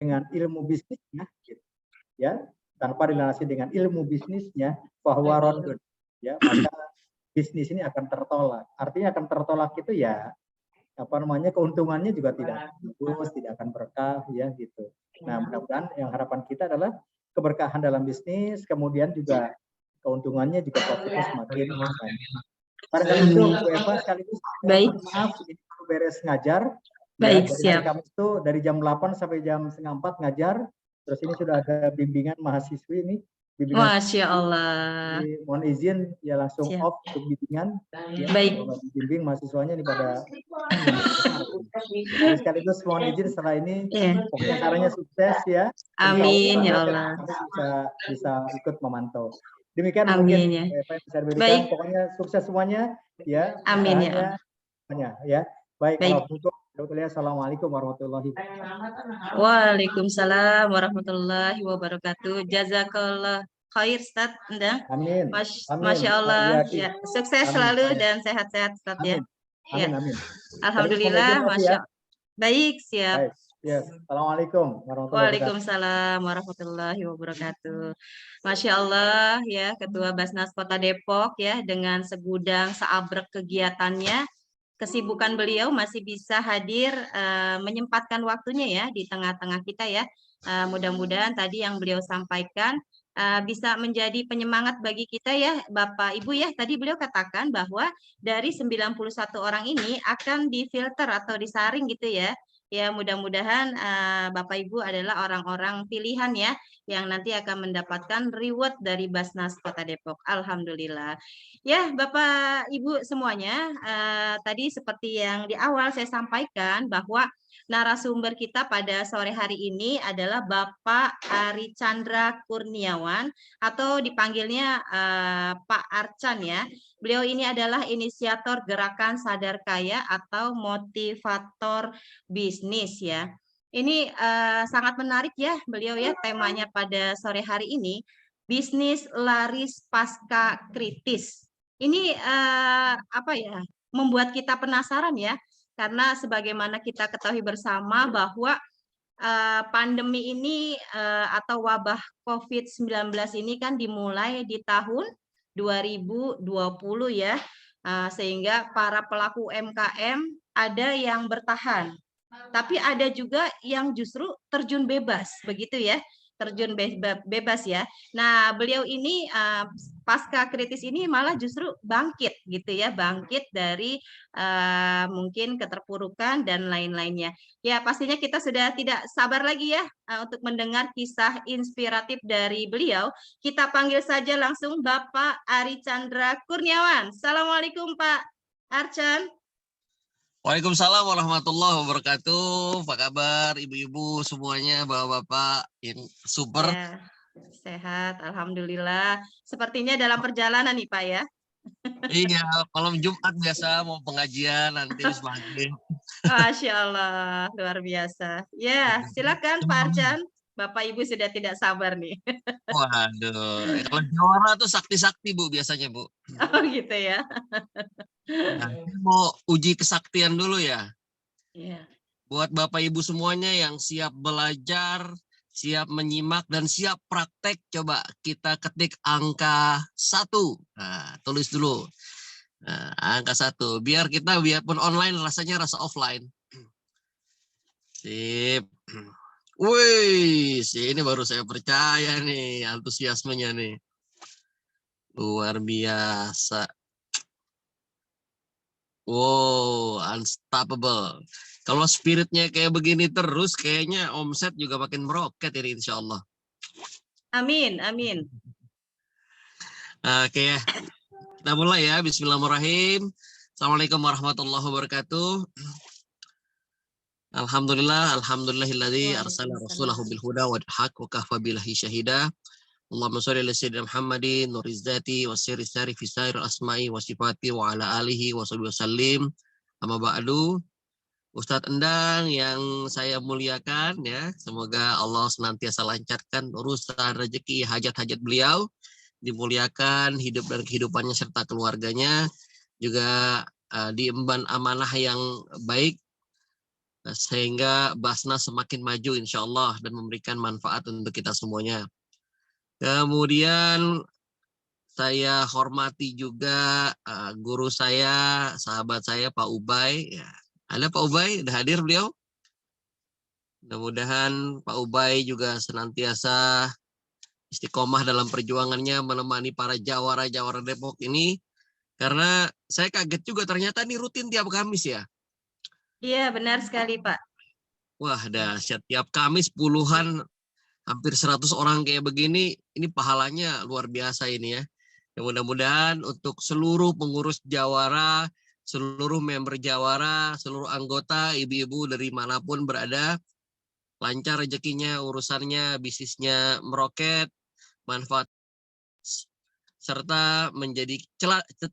dengan ilmu bisnisnya, gitu, ya, tanpa dilandasi dengan ilmu bisnisnya, bahwa rodun, ya, maka bisnis ini akan tertolak. Artinya akan tertolak itu ya, apa namanya, keuntungannya juga tidak bagus, tidak akan berkah, ya, gitu. Nah, mudah-mudahan yang harapan kita adalah keberkahan dalam bisnis, kemudian juga keuntungannya juga profitnya semakin banyak. Barangkali itu Bu Eva, sekaligus Baik. maaf ini baru beres ngajar. Baik, Ya, siap. Kamis itu dari jam 8 sampai jam setengah 4 ngajar. Terus ini sudah ada bimbingan mahasiswi ini. Bimbingan Masya Allah. mohon izin ya langsung Siap. off untuk bimbingan. Ya, Baik. bimbing mahasiswanya ini pada jadi sekaligus mohon izin setelah ini pokoknya caranya sukses ya. Amin ya Allah. Bisa ikut memantau. Demikian Amin, mungkin ya. bisa diberikan. Baik. Pokoknya sukses semuanya ya. Amin ya Allah. Ya. Baik. Baik. Assalamualaikum warahmatullahi wabarakatuh. Waalaikumsalam warahmatullahi wabarakatuh. Jazakallah khair, Ustaz Endang. Amin. Masya Allah. Ya, sukses selalu dan sehat-sehat, Ustaz ya. Amin. Amin. Alhamdulillah, Masya Allah. Baik, siap. Baik. Yes. Assalamualaikum warahmatullahi wabarakatuh. Waalaikumsalam warahmatullahi wabarakatuh. Masya Allah ya, Ketua Basnas Kota Depok ya, dengan segudang seabrek kegiatannya, kesibukan beliau masih bisa hadir menyempatkan waktunya ya di tengah-tengah kita ya. Mudah-mudahan tadi yang beliau sampaikan bisa menjadi penyemangat bagi kita ya Bapak Ibu ya. Tadi beliau katakan bahwa dari 91 orang ini akan difilter atau disaring gitu ya. Ya mudah-mudahan Bapak Ibu adalah orang-orang pilihan ya yang nanti akan mendapatkan reward dari Basnas Kota Depok. Alhamdulillah. Ya Bapak Ibu semuanya, tadi seperti yang di awal saya sampaikan bahwa narasumber kita pada sore hari ini adalah Bapak Ari Chandra Kurniawan atau dipanggilnya Pak Archan ya. Beliau ini adalah inisiator gerakan Sadar Kaya atau motivator bisnis ya. Ini sangat menarik ya beliau ya, temanya pada sore hari ini, bisnis laris pasca kritis. Ini apa ya, membuat kita penasaran ya, karena sebagaimana kita ketahui bersama bahwa pandemi ini atau wabah COVID-19 ini kan dimulai di tahun 2020 ya, sehingga para pelaku UMKM ada yang bertahan, tapi ada juga yang justru terjun bebas, begitu ya, terjun bebas ya. Nah, beliau ini pasca kritis ini malah justru bangkit gitu ya, bangkit dari mungkin keterpurukan dan lain-lainnya. Ya, pastinya kita sudah tidak sabar lagi ya untuk mendengar kisah inspiratif dari beliau. Kita panggil saja langsung Bapak Ari Chandra Kurniawan. Assalamualaikum Pak Archan. Waalaikumsalam warahmatullahi wabarakatuh. Apa kabar ibu-ibu semuanya, bapak-bapak? Super. Ya, sehat, alhamdulillah. Sepertinya dalam perjalanan nih Pak ya. Iya, malam Jumat biasa mau pengajian nanti maghrib. Masya Allah, luar biasa. Ya, silakan Pak Archan. Bapak Ibu sudah tidak sabar nih. Waduh, kalau juara tuh sakti-sakti Bu biasanya Bu. Oh gitu ya. Nah, mau uji kesaktian dulu ya. Iya. Buat Bapak Ibu semuanya yang siap belajar, siap menyimak, dan siap praktek, coba kita ketik angka 1. Nah, tulis dulu. Nah, angka 1. Biar kita, biarpun online, rasanya rasa offline. Sip. Wih, ini baru saya percaya nih, antusiasmenya nih. Luar biasa. Wow, unstoppable. Kalau spiritnya kayak begini terus, kayaknya omset juga makin meroket ini insya Allah. Amin, amin. Oke, kita mulai ya. Bismillahirrahmanirrahim. Assalamualaikum warahmatullahi wabarakatuh. Alhamdulillahilladzi arsala rasulahu bil huda wal haq wa kafa billahi syahida. Allahumma shalli ala sayyidina Muhammadin nuriz zati wa sirri sari fi sair asma'i wa sifati wa ala alihi wa sahbihi wasallim. Amma ba'du. Ustadz Endang yang saya muliakan ya, semoga Allah senantiasa lancarkan urusan rezeki hajat-hajat beliau, dimuliakan hidup dan kehidupannya serta keluarganya, juga diemban amanah yang baik sehingga Basnas semakin maju insya Allah dan memberikan manfaat untuk kita semuanya. Kemudian saya hormati juga guru saya, sahabat saya Pak Ubay. Ya. Ada Pak Ubay, udah hadir beliau. Mudah-mudahan Pak Ubay juga senantiasa istiqomah dalam perjuangannya menemani para jawara-jawara Depok ini. Karena saya kaget juga ternyata ini rutin tiap Kamis ya. Iya, benar sekali, Pak. Wah, dahsyat. Tiap Kamis puluhan, hampir 100 orang kayak begini, ini pahalanya luar biasa ini ya. Ya, mudah-mudahan untuk seluruh pengurus Jawara, seluruh member Jawara, seluruh anggota, ibu-ibu dari manapun berada, lancar rezekinya, urusannya, bisnisnya meroket, manfaat, serta menjadi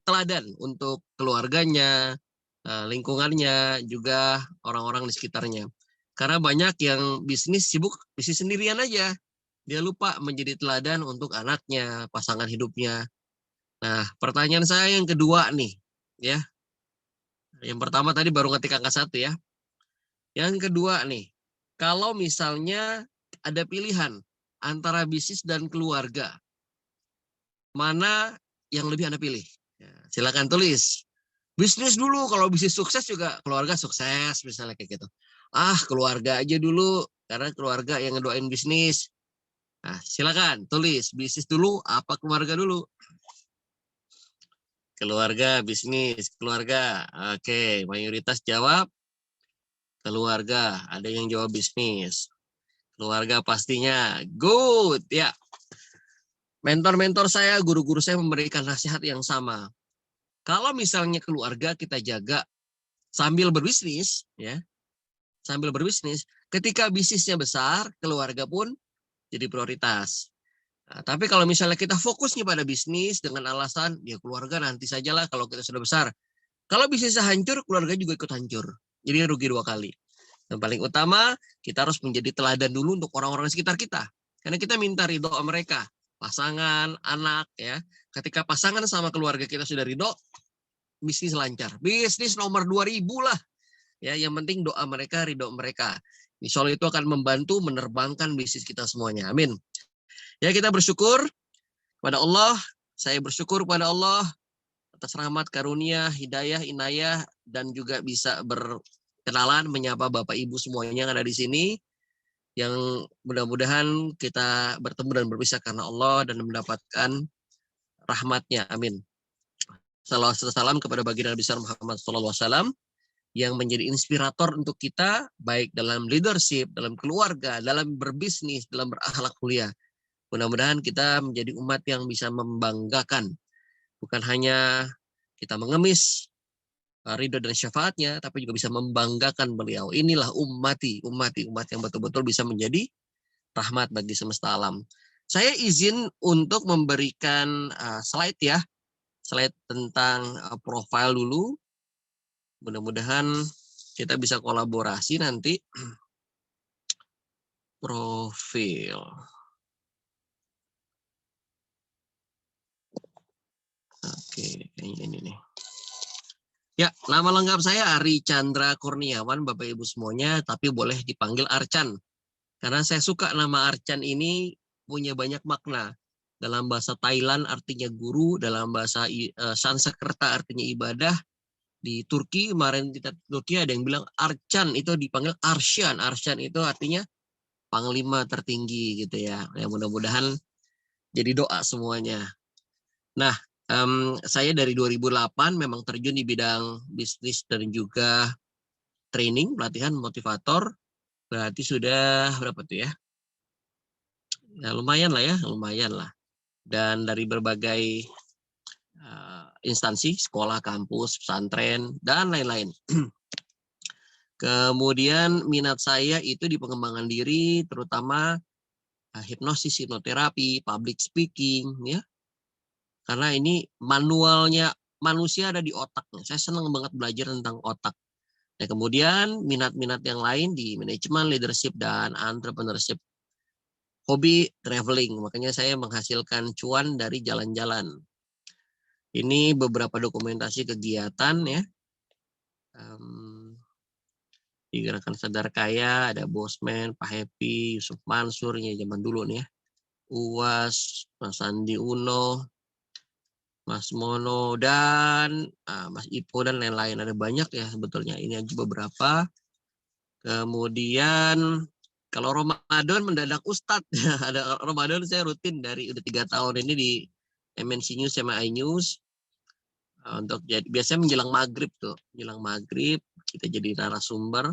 teladan untuk keluarganya, lingkungannya, juga orang-orang di sekitarnya. Karena banyak yang bisnis sibuk bisnis sendirian aja. Dia lupa menjadi teladan untuk anaknya, pasangan hidupnya. Nah, pertanyaan saya yang kedua nih, ya. Yang pertama tadi baru ngetik angka 1 ya. Yang kedua nih, kalau misalnya ada pilihan antara bisnis dan keluarga, mana yang lebih Anda pilih? Ya, silakan tulis. Bisnis dulu, kalau bisnis sukses juga keluarga sukses, misalnya kayak gitu. Keluarga aja dulu, karena keluarga yang ngedoain bisnis. Nah, silakan tulis, bisnis dulu apa keluarga dulu? Keluarga, bisnis, keluarga. Oke, mayoritas jawab keluarga. Ada yang jawab bisnis. Keluarga pastinya. Good, ya. Mentor-mentor saya, guru-guru saya memberikan nasihat yang sama. Kalau misalnya keluarga kita jaga sambil berbisnis, ya, sambil berbisnis, ketika bisnisnya besar, keluarga pun jadi prioritas. Nah, tapi kalau misalnya kita fokusnya pada bisnis dengan alasan, ya keluarga nanti sajalah kalau kita sudah besar. Kalau bisnisnya hancur, keluarga juga ikut hancur. Jadi rugi 2 kali. Yang paling utama, kita harus menjadi teladan dulu untuk orang-orang di sekitar kita. Karena kita minta ridho mereka. Pasangan, anak, ya. Ketika pasangan sama keluarga kita sudah ridho, bisnis lancar. Bisnis nomor 2000 lah. Ya, yang penting doa mereka, ridho mereka. Insya Allah itu akan membantu menerbangkan bisnis kita semuanya. Amin. Ya, kita bersyukur kepada Allah. Saya bersyukur kepada Allah atas rahmat, karunia, hidayah, inayah, dan juga bisa berkenalan, menyapa Bapak Ibu semuanya yang ada di sini. Yang mudah-mudahan kita bertemu dan berpisah karena Allah dan mendapatkan rahmatnya. Amin. Salam kepada baginda Nabi Muhammad SAW yang menjadi inspirator untuk kita, baik dalam leadership, dalam keluarga, dalam berbisnis, dalam berakhlak mulia. Mudah-mudahan kita menjadi umat yang bisa membanggakan. Bukan hanya kita mengemis ridho dan syafaatnya, tapi juga bisa membanggakan beliau. Inilah umat yang betul-betul bisa menjadi rahmat bagi semesta alam. Saya izin untuk memberikan slide ya. Slide tentang profil dulu. Mudah-mudahan kita bisa kolaborasi nanti. Profil. Oke, kayaknya ini nih. Ya, nama lengkap saya Ari Chandra Kurniawan, Bapak Ibu semuanya, tapi boleh dipanggil Archan. Karena saya suka nama Archan ini punya banyak makna. Dalam bahasa Thailand artinya guru, dalam bahasa Sanskerta artinya ibadah. Di Turki, kemarin kita Turki ada yang bilang Archan, itu dipanggil Arshan. Arshan itu artinya panglima tertinggi gitu ya. Ya mudah-mudahan jadi doa semuanya. Nah, saya dari 2008 memang terjun di bidang bisnis dan juga training, pelatihan, motivator. Berarti sudah berapa tuh ya? Ya lumayan lah. Dan dari berbagai instansi, sekolah, kampus, pesantren, dan lain-lain. Kemudian minat saya itu di pengembangan diri, terutama hipnosis, hipnoterapi, public speaking, ya. Karena ini manualnya manusia ada di otaknya. Saya senang banget belajar tentang otak. Nah, kemudian minat-minat yang lain di manajemen, leadership, dan entrepreneurship. Hobi traveling, makanya saya menghasilkan cuan dari jalan-jalan. Ini beberapa dokumentasi kegiatan ya. Di Gerakan Sadar Kaya ada Bosman, Pak Happy, Yusuf Mansur ya zaman dulu nih ya. UAS, Mas Andi Uno, Mas Mono, dan Mas Ipo dan lain-lain. Ada banyak ya sebetulnya. Ini aja beberapa. Kemudian kalau Ramadan mendadak Ustadz. Ada Ramadan saya rutin dari udah 3 tahun ini di MNC News sama iNews. Untuk jadi biasanya menjelang maghrib tuh. Menjelang maghrib kita jadi narasumber.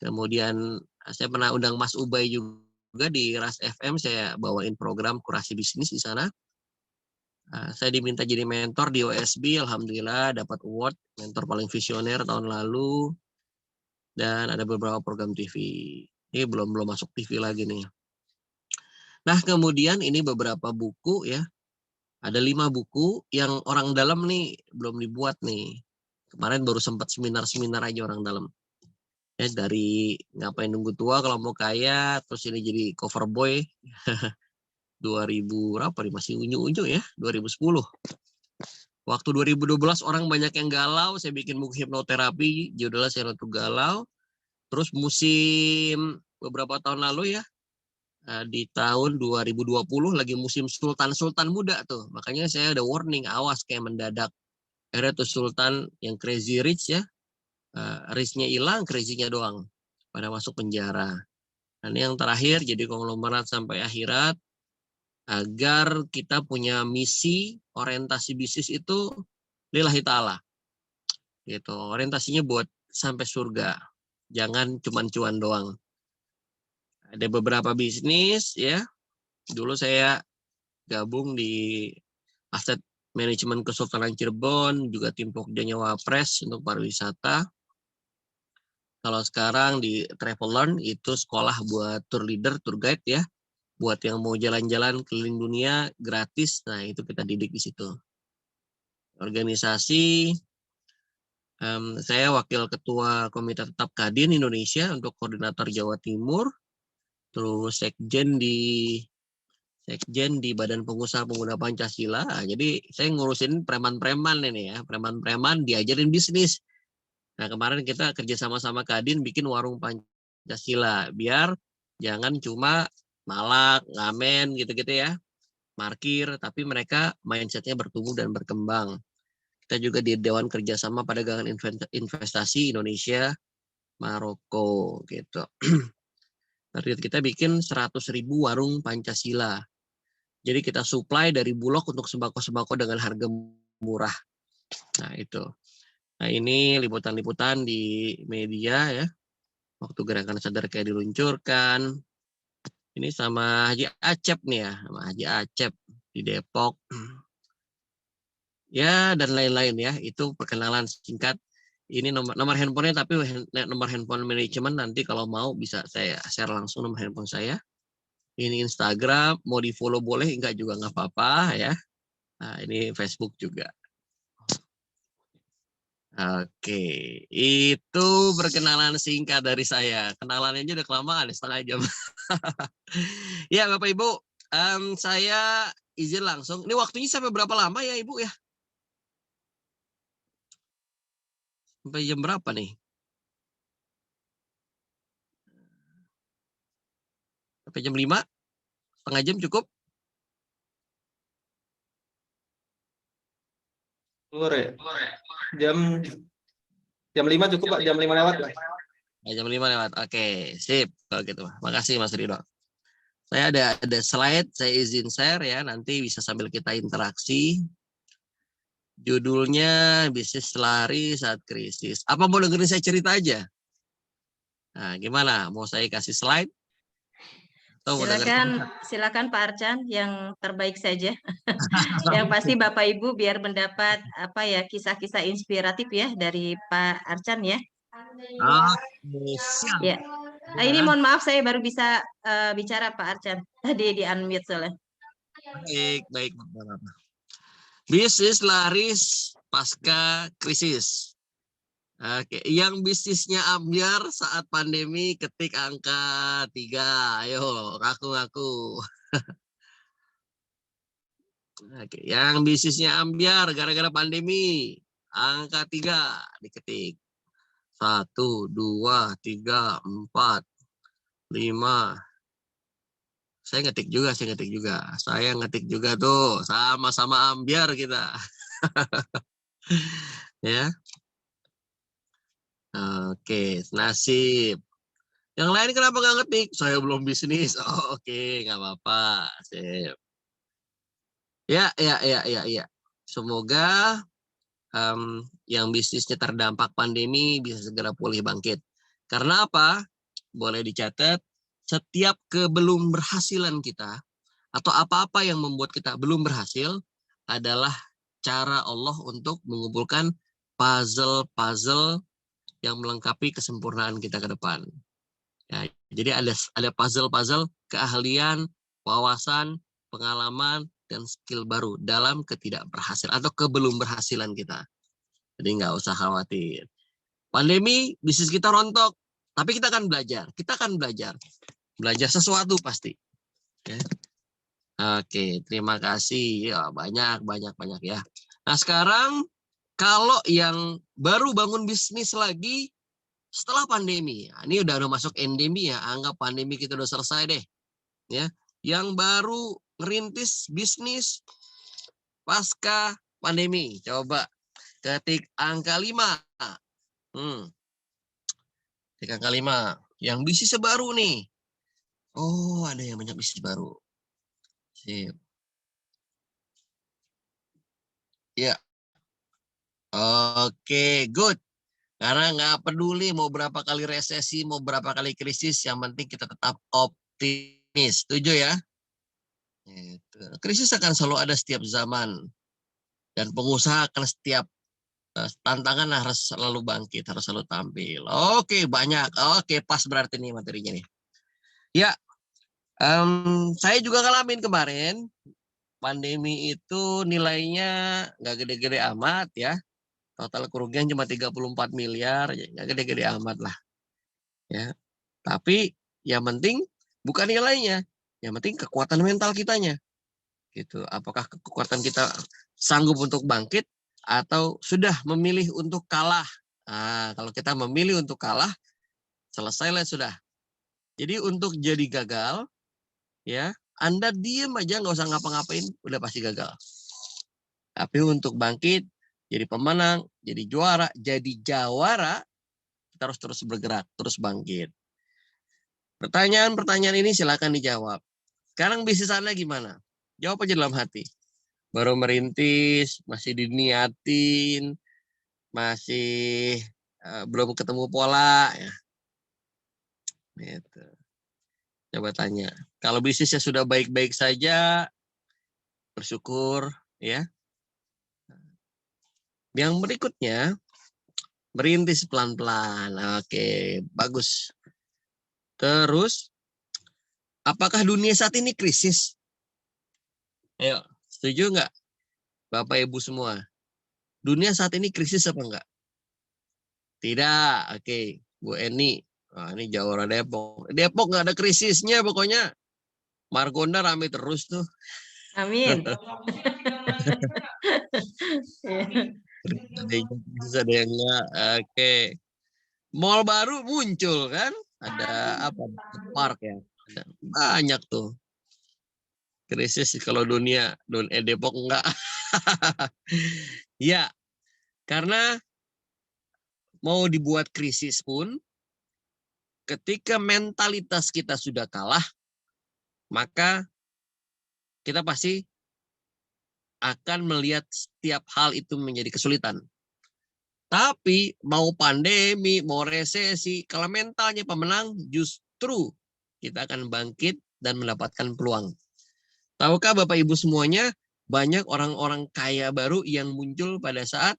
Kemudian saya pernah undang Mas Ubay juga di Ras FM. Saya bawain program kurasi bisnis di sana. Saya diminta jadi mentor di OSB. Alhamdulillah dapat award mentor paling visioner tahun lalu. Dan ada beberapa program TV. Ini belum masuk TV lagi nih. Nah kemudian ini beberapa buku ya. Ada 5 buku yang orang dalam nih belum dibuat nih. Kemarin baru sempat seminar-seminar aja orang dalam. Ya dari ngapain nunggu tua kalau mau kaya, terus ini jadi cover boy. 2000 berapa nih, masih unyu-unyu ya, 2010. Waktu 2012 orang banyak yang galau, saya bikin buku hipnoterapi, judulnya Saya Tuh Galau. Terus musim beberapa tahun lalu ya, di tahun 2020 lagi musim Sultan muda tuh. Makanya saya ada warning, awas kayak mendadak. Akhirnya tuh Sultan yang crazy rich ya, rich-nya hilang, crazy-nya doang. Pada masuk penjara. Nah, ini yang terakhir, jadi konglomerat sampai akhirat, agar kita punya misi, orientasi bisnis itu lillahi ta'ala. Gitu. Orientasinya buat sampai surga. Jangan cuma cuan doang. Ada beberapa bisnis ya. Dulu saya gabung di Aset Manajemen Kesultanan Cirebon, juga tim Pokja Wapres untuk pariwisata. Kalau sekarang di Travel Learn itu sekolah buat tour leader, tour guide ya. Buat yang mau jalan-jalan keliling dunia gratis, nah itu kita didik di situ. Organisasi, saya wakil ketua Komite Tetap Kadin Indonesia untuk koordinator Jawa Timur. Terus sekjen di Badan Pengusaha Pemuda Pancasila. Jadi saya ngurusin preman-preman ini ya, preman-preman diajarin bisnis. Nah kemarin kita kerja sama-sama Kadin bikin warung Pancasila, biar jangan cuma malak, ngamen gitu-gitu ya, markir, tapi mereka mindsetnya bertumbuh dan berkembang. Kita juga di Dewan Kerjasama Perdagangan Investasi Indonesia Maroko gitu. Target kita bikin 100.000 warung Pancasila. Jadi kita supply dari Bulog untuk sembako-sembako dengan harga murah. Nah itu. Nah ini liputan-liputan di media ya. Waktu Gerakan Sadar Kaya diluncurkan. Ini sama Haji Acep nih ya. Sama Haji Acep di Depok. Ya dan lain-lain ya. Itu perkenalan singkat. Ini nomor handphonenya, tapi nomor handphone manajemen nanti kalau mau bisa saya share langsung nomor handphone saya. Ini Instagram, mau di follow boleh, enggak juga nggak apa-apa ya. Nah ini Facebook juga. Oke, itu perkenalan singkat dari saya. Kenalannya aja udah kelamaan, setengah jam. Ya Bapak Ibu, saya izin langsung. Ini waktunya sampai berapa lama ya Ibu ya? Sampai jam berapa nih? Sampai jam 5? Setengah jam cukup? Sore. Jam 5 cukup Pak, jam 5 lewat Pak. Ya, jam 5 lewat. Oke, sip. Kalau gitu. Makasih Mas Ridho. Saya ada slide, saya izin share ya. Nanti bisa sambil kita interaksi. Judulnya Bisnis Lari Saat Krisis. Apa mau dengerin saya cerita aja? Nah, gimana? Mau saya kasih slide? Silakan Pak Arcan, yang terbaik saja. Yang pasti Bapak Ibu biar mendapat kisah-kisah inspiratif ya dari Pak Arcan ya. Siap. Ya. Ini mohon maaf saya baru bisa bicara Pak Arcan. Tadi di unmute soalnya. Baik. Bisnis laris pasca krisis. Oke, yang bisnisnya ambyar saat pandemi ketik angka 3. Ayo, ngaku-ngaku. Oke, yang bisnisnya ambyar gara-gara pandemi, angka 3 diketik. 1, 2, 3, 4, 5. Saya ngetik juga. Saya ngetik juga tuh. Sama-sama ambiar kita. Ya. Oke, nasib. Yang lain kenapa nggak ngetik? Saya belum bisnis. Oh, oke, nggak apa-apa. Sip. Ya. Semoga yang bisnisnya terdampak pandemi bisa segera pulih bangkit. Karena apa? Boleh dicatat, setiap kebelum berhasilan kita atau apa-apa yang membuat kita belum berhasil adalah cara Allah untuk mengumpulkan puzzle-puzzle yang melengkapi kesempurnaan kita ke depan. Ya, jadi ada puzzle-puzzle keahlian, wawasan, pengalaman, dan skill baru dalam ketidakberhasilan atau kebelum berhasilan kita. Jadi nggak usah khawatir. Pandemi, bisnis kita rontok, tapi kita akan belajar. Belajar sesuatu pasti. Ya. Oke, terima kasih. Ya, banyak ya. Nah sekarang kalau yang baru bangun bisnis lagi setelah pandemi, ini udah masuk endemi ya, anggap pandemi kita udah selesai deh. Ya, yang baru ngerintis bisnis pasca pandemi, coba ketik angka 5. Ketik angka 5. Yang bisnis baru nih. Oh, ada yang banyak bisnis baru. Sip. Ya. Oke, good. Karena nggak peduli mau berapa kali resesi, mau berapa kali krisis, yang penting kita tetap optimis. Setuju ya? Krisis akan selalu ada setiap zaman. Dan pengusaha akan setiap tantangan harus selalu bangkit, harus selalu tampil. Oke, banyak. Oke, pas berarti nih materinya nih. Ya, saya juga ngalamin kemarin. Pandemi itu nilainya nggak gede-gede amat ya. Total kerugian cuma 34 miliar, ya nggak gede-gede amat lah. Ya. Tapi yang penting bukan nilainya, yang penting kekuatan mental kitanya. Gitu. Apakah kekuatan kita sanggup untuk bangkit atau sudah memilih untuk kalah? Nah, kalau kita memilih untuk kalah, selesailah sudah. Jadi untuk jadi gagal, ya Anda diem aja nggak usah ngapa-ngapain, udah pasti gagal. Tapi untuk bangkit, jadi pemenang, jadi juara, jadi jawara, kita harus terus bergerak, terus bangkit. Pertanyaan-pertanyaan ini silakan dijawab. Sekarang bisnis Anda gimana? Jawab aja dalam hati. Baru merintis, masih diniatin, masih belum ketemu pola. Ya. Gitu. Coba tanya. Kalau bisnisnya sudah baik-baik saja, bersyukur. Ya. Yang berikutnya, merintis pelan-pelan. Oke, bagus. Terus, apakah dunia saat ini krisis? Ayo, setuju nggak Bapak Ibu semua? Dunia saat ini krisis apa enggak? Tidak. Oke, Bu Eni. Wah, ini Jawara Depok. Depok nggak ada krisisnya pokoknya. Margonda rame terus tuh. Amin. Ada yang enggak. Oke. Mall baru muncul kan? Ada apa? Park ya. Ada banyak tuh. Krisis kalau dunia Depok enggak. Ya, karena mau dibuat krisis pun ketika mentalitas kita sudah kalah, maka kita pasti akan melihat setiap hal itu menjadi kesulitan. Tapi mau pandemi, mau resesi, kalau mentalnya pemenang, justru kita akan bangkit dan mendapatkan peluang. Tahukah Bapak Ibu semuanya, banyak orang-orang kaya baru yang muncul pada saat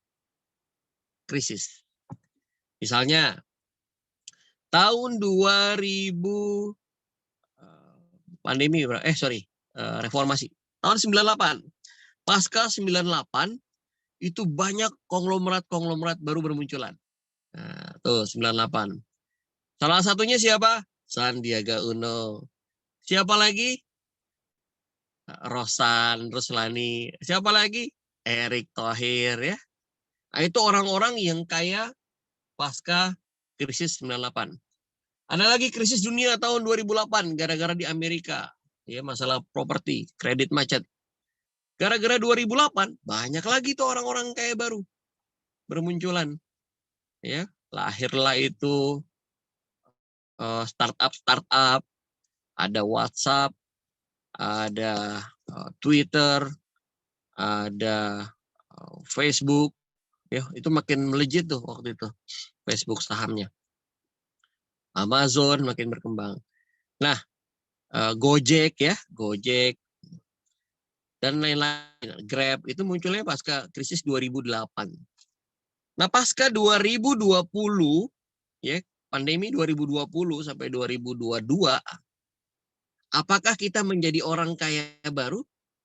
krisis. Misalnya, tahun 2000 pandemi, reformasi. Tahun 98, pasca 98, itu banyak konglomerat-konglomerat baru bermunculan. Nah, tuh 98. Salah satunya siapa? Sandiaga Uno. Siapa lagi? Rosan Ruslani. Siapa lagi? Erick Thohir ya. Nah, itu orang-orang yang kaya pasca krisis 98. Ada lagi krisis dunia tahun 2008 gara-gara di Amerika, ya masalah properti, kredit macet. Gara-gara 2008 banyak lagi tuh orang-orang kaya baru bermunculan. Ya, lahirlah itu startup, ada WhatsApp, ada Twitter, ada Facebook, ya itu makin melejit tuh waktu itu Facebook sahamnya. Amazon makin berkembang. Nah, Gojek ya, Gojek dan lain-lain, Grab itu munculnya pasca krisis 2008. Nah, pasca 2020 ya, pandemi 2020 sampai 2022, apakah kita menjadi orang kaya baru,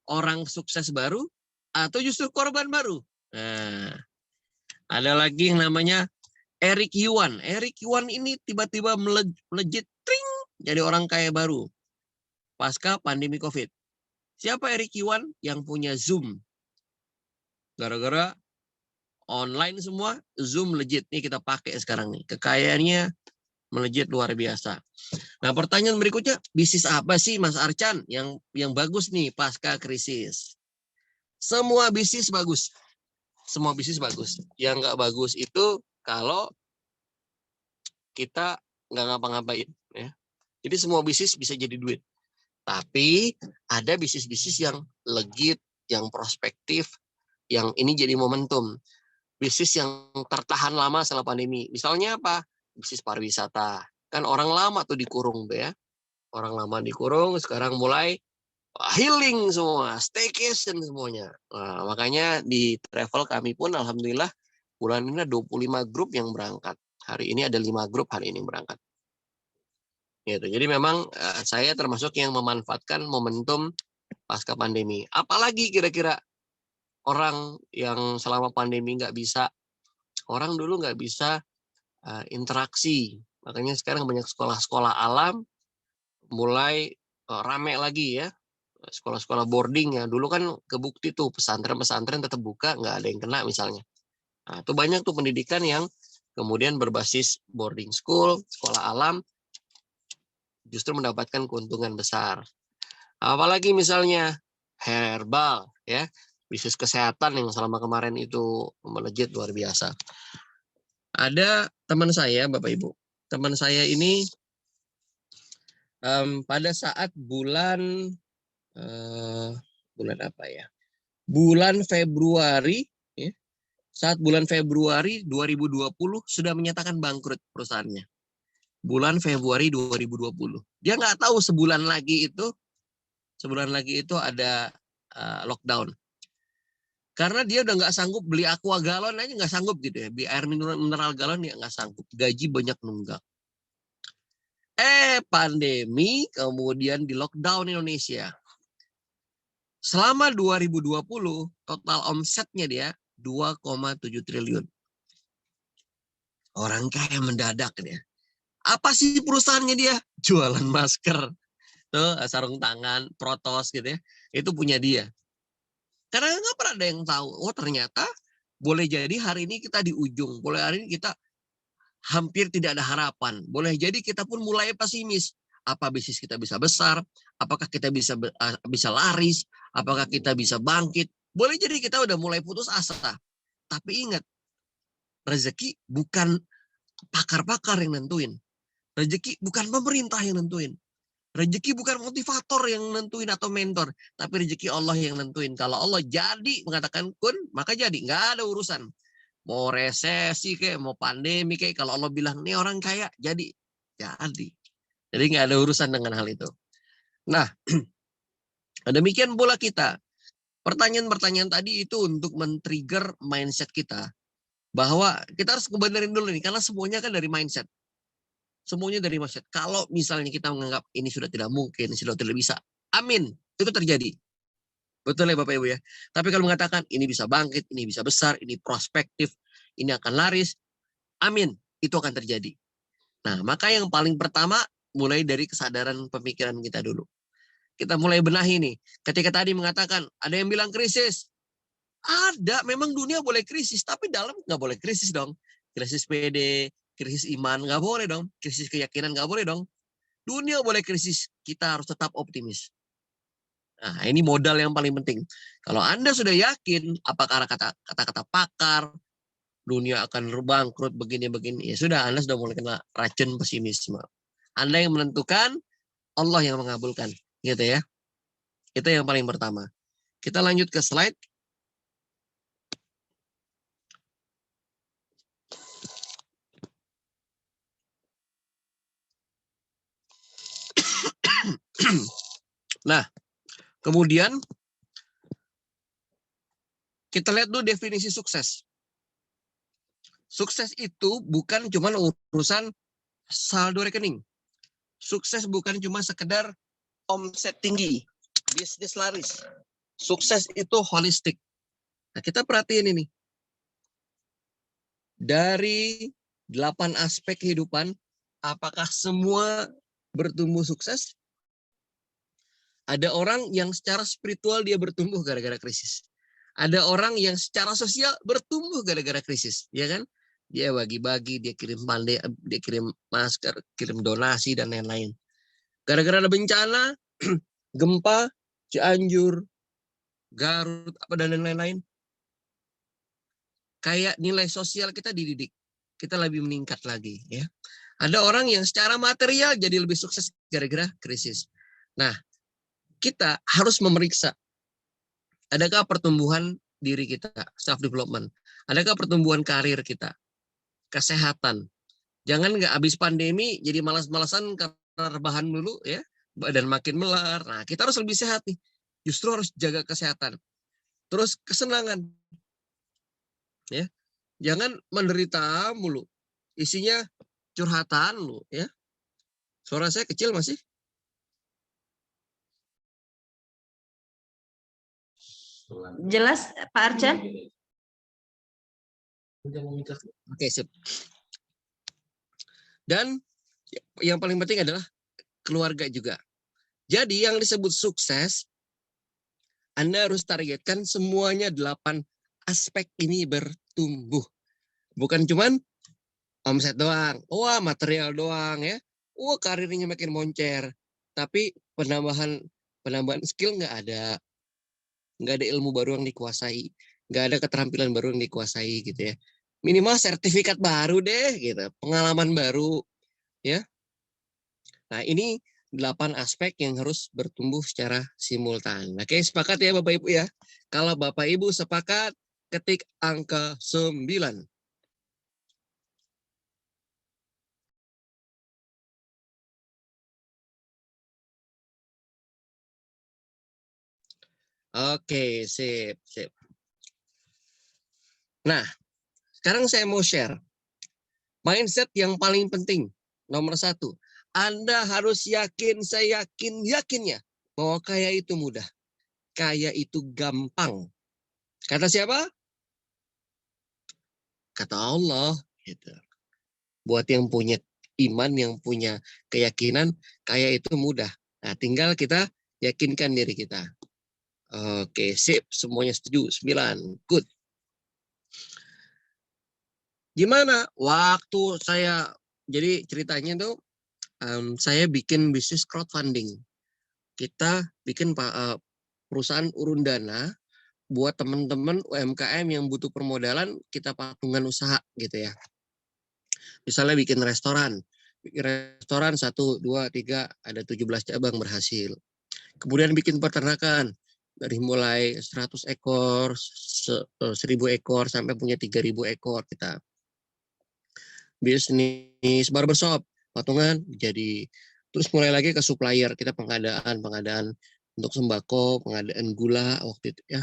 orang sukses baru, atau justru korban baru? Nah, ada lagi yang namanya Eric Yuan. Eric Yuan ini tiba-tiba melejit, tring, jadi orang kaya baru pasca pandemi COVID. Siapa Eric Yuan? Yang punya Zoom. Gara-gara online semua, Zoom legit. Nih kita pakai sekarang nih. Kekayaannya melejit luar biasa. Nah, pertanyaan berikutnya, bisnis apa sih Mas Archan yang bagus nih pasca krisis? Semua bisnis bagus. Semua bisnis bagus. Yang nggak bagus itu kalau kita nggak ngapa-ngapain. Ya. Jadi semua bisnis bisa jadi duit. Tapi ada bisnis-bisnis yang legit, yang prospektif, yang ini jadi momentum. Bisnis yang tertahan lama setelah pandemi. Misalnya apa? Bisnis pariwisata. Kan orang lama tuh dikurung tuh ya. Orang lama dikurung, sekarang mulai healing semua, staycation semuanya. Nah, makanya di travel kami pun alhamdulillah bulan ini ada 25 grup yang berangkat. Hari ini ada 5 grup hari ini berangkat. Gitu. Jadi memang saya termasuk yang memanfaatkan momentum pasca pandemi. Apalagi kira-kira orang yang selama pandemi nggak bisa, orang dulu nggak bisa interaksi. Makanya sekarang banyak sekolah-sekolah alam mulai rame lagi ya. Sekolah-sekolah boarding ya. Dulu kan kebukti tuh pesantren-pesantren tetap buka, nggak ada yang kena misalnya. Nah, itu banyak tuh pendidikan yang kemudian berbasis boarding school, sekolah alam, justru mendapatkan keuntungan besar. Apalagi misalnya herbal, ya bisnis kesehatan yang selama kemarin itu melejit luar biasa. Ada teman saya, Bapak Ibu, teman saya ini pada saat bulan apa ya? Bulan Februari, ya, saat bulan Februari 2020 sudah menyatakan bangkrut perusahaannya. Bulan Februari 2020. Dia nggak tahu sebulan lagi itu ada lockdown. Karena dia udah nggak sanggup beli aqua galon aja nggak sanggup gitu ya. Beli air mineral galon ya nggak sanggup. Gaji banyak nunggak. Pandemi kemudian di lockdown Indonesia. Selama 2020 total omsetnya dia 2,7 triliun. Orang kaya mendadak dia. Apa sih perusahaannya dia? Jualan masker, tuh sarung tangan, protos gitu ya. Itu punya dia. Karena nggak pernah ada yang tahu. Oh ternyata boleh jadi hari ini kita di ujung. Boleh hari ini kita hampir tidak ada harapan. Boleh jadi kita pun mulai pesimis. Apa bisnis kita bisa besar? Apakah kita bisa laris? Apakah kita bisa bangkit? Boleh jadi kita udah mulai putus asa. Tapi ingat, rezeki bukan pakar-pakar yang nentuin. Rezeki bukan pemerintah yang nentuin. Rezeki bukan motivator yang nentuin atau mentor. Tapi rezeki Allah yang nentuin. Kalau Allah jadi mengatakan kun, maka jadi. Nggak ada urusan. Mau resesi kayak, mau pandemi kayak. Kalau Allah bilang, nih orang kaya, jadi. Jadi. Jadi nggak ada urusan dengan hal itu. Nah, demikian pula kita. Pertanyaan-pertanyaan tadi itu untuk men-trigger mindset kita. Bahwa kita harus ngebenerin dulu nih. Karena semuanya kan dari mindset. Semuanya dari mindset. Kalau misalnya kita menganggap ini sudah tidak mungkin, sudah tidak bisa. Amin. Itu terjadi. Betul ya Bapak Ibu ya. Tapi kalau mengatakan ini bisa bangkit, ini bisa besar, ini prospektif, ini akan laris. Amin. Itu akan terjadi. Nah, maka yang paling pertama mulai dari kesadaran pemikiran kita dulu. Kita mulai benahi nih. Ketika tadi mengatakan ada yang bilang krisis. Ada, memang dunia boleh krisis. Tapi dalam nggak boleh krisis dong. Krisis PD, krisis iman nggak boleh dong, krisis keyakinan nggak boleh dong. Dunia boleh krisis, kita harus tetap optimis. Nah, ini modal yang paling penting. Kalau Anda sudah yakin, apakah kata-kata pakar, dunia akan bangkrut begini-begini, ya sudah, Anda sudah mulai kena racun pesimisme. Anda yang menentukan, Allah yang mengabulkan, gitu ya. Itu yang paling pertama. Kita lanjut ke slide. Nah, kemudian kita lihat dulu definisi sukses. Sukses itu bukan cuma urusan saldo rekening. Sukses bukan cuma sekedar omset tinggi, bisnis laris. Sukses itu holistik. Nah, kita perhatiin ini. Dari 8 aspek kehidupan, apakah semua bertumbuh sukses? Ada orang yang secara spiritual dia bertumbuh gara-gara krisis. Ada orang yang secara sosial bertumbuh gara-gara krisis, ya kan? Dia bagi-bagi, dia kirim pandai, dia kirim masker, kirim donasi dan lain-lain. Gara-gara ada bencana, gempa, Cianjur, Garut, apa dan lain-lain. Kayak nilai sosial kita dididik, kita lebih meningkat lagi, ya. Ada orang yang secara material jadi lebih sukses gara-gara krisis. Nah, kita harus memeriksa, adakah pertumbuhan diri kita, self development, adakah pertumbuhan karir kita, kesehatan. Jangan nggak habis pandemi jadi malas-malasan karena rebahan dulu, ya, badan makin melar. Nah, kita harus lebih sehat nih. Justru harus jaga kesehatan. Terus kesenangan, ya. Jangan menderita mulu. Isinya curhatan lu, ya. Suara saya kecil masih? Jelas Pak Arcan? Oke, sip. Dan yang paling penting adalah keluarga juga. Jadi yang disebut sukses, Anda harus targetkan semuanya 8 aspek ini bertumbuh. Bukan cuman omset doang, wah material doang ya, wah karirnya makin moncer. Tapi penambahan skill nggak ada ilmu baru yang dikuasai, nggak ada keterampilan baru yang dikuasai gitu ya. Minimal sertifikat baru deh gitu, pengalaman baru ya. Nah ini 8 aspek yang harus bertumbuh secara simultan. Oke, sepakat ya Bapak Ibu ya. Kalau Bapak Ibu sepakat, ketik angka 9. Oke, sip. Nah, sekarang saya mau share mindset yang paling penting. Nomor 1, Anda harus yakin, saya yakinnya bahwa kaya itu mudah. Kaya itu gampang. Kata siapa? Kata Allah. Gitu. Buat yang punya iman, yang punya keyakinan, kaya itu mudah. Nah, tinggal kita yakinkan diri kita. Oke, sip. Semuanya setuju. 9. Good. Gimana? Waktu saya, jadi ceritanya tuh, saya bikin bisnis crowdfunding. Kita bikin perusahaan urun dana buat teman-teman UMKM yang butuh permodalan, kita patungan usaha gitu ya. Misalnya bikin restoran 1, 2, 3, ada 17 cabang berhasil. Kemudian bikin peternakan, dari mulai 100 ekor, 1000 ekor, sampai punya 3000 ekor kita. Bisnis barbershop, patungan jadi. Terus mulai lagi ke supplier, kita pengadaan untuk sembako, pengadaan gula waktu itu ya.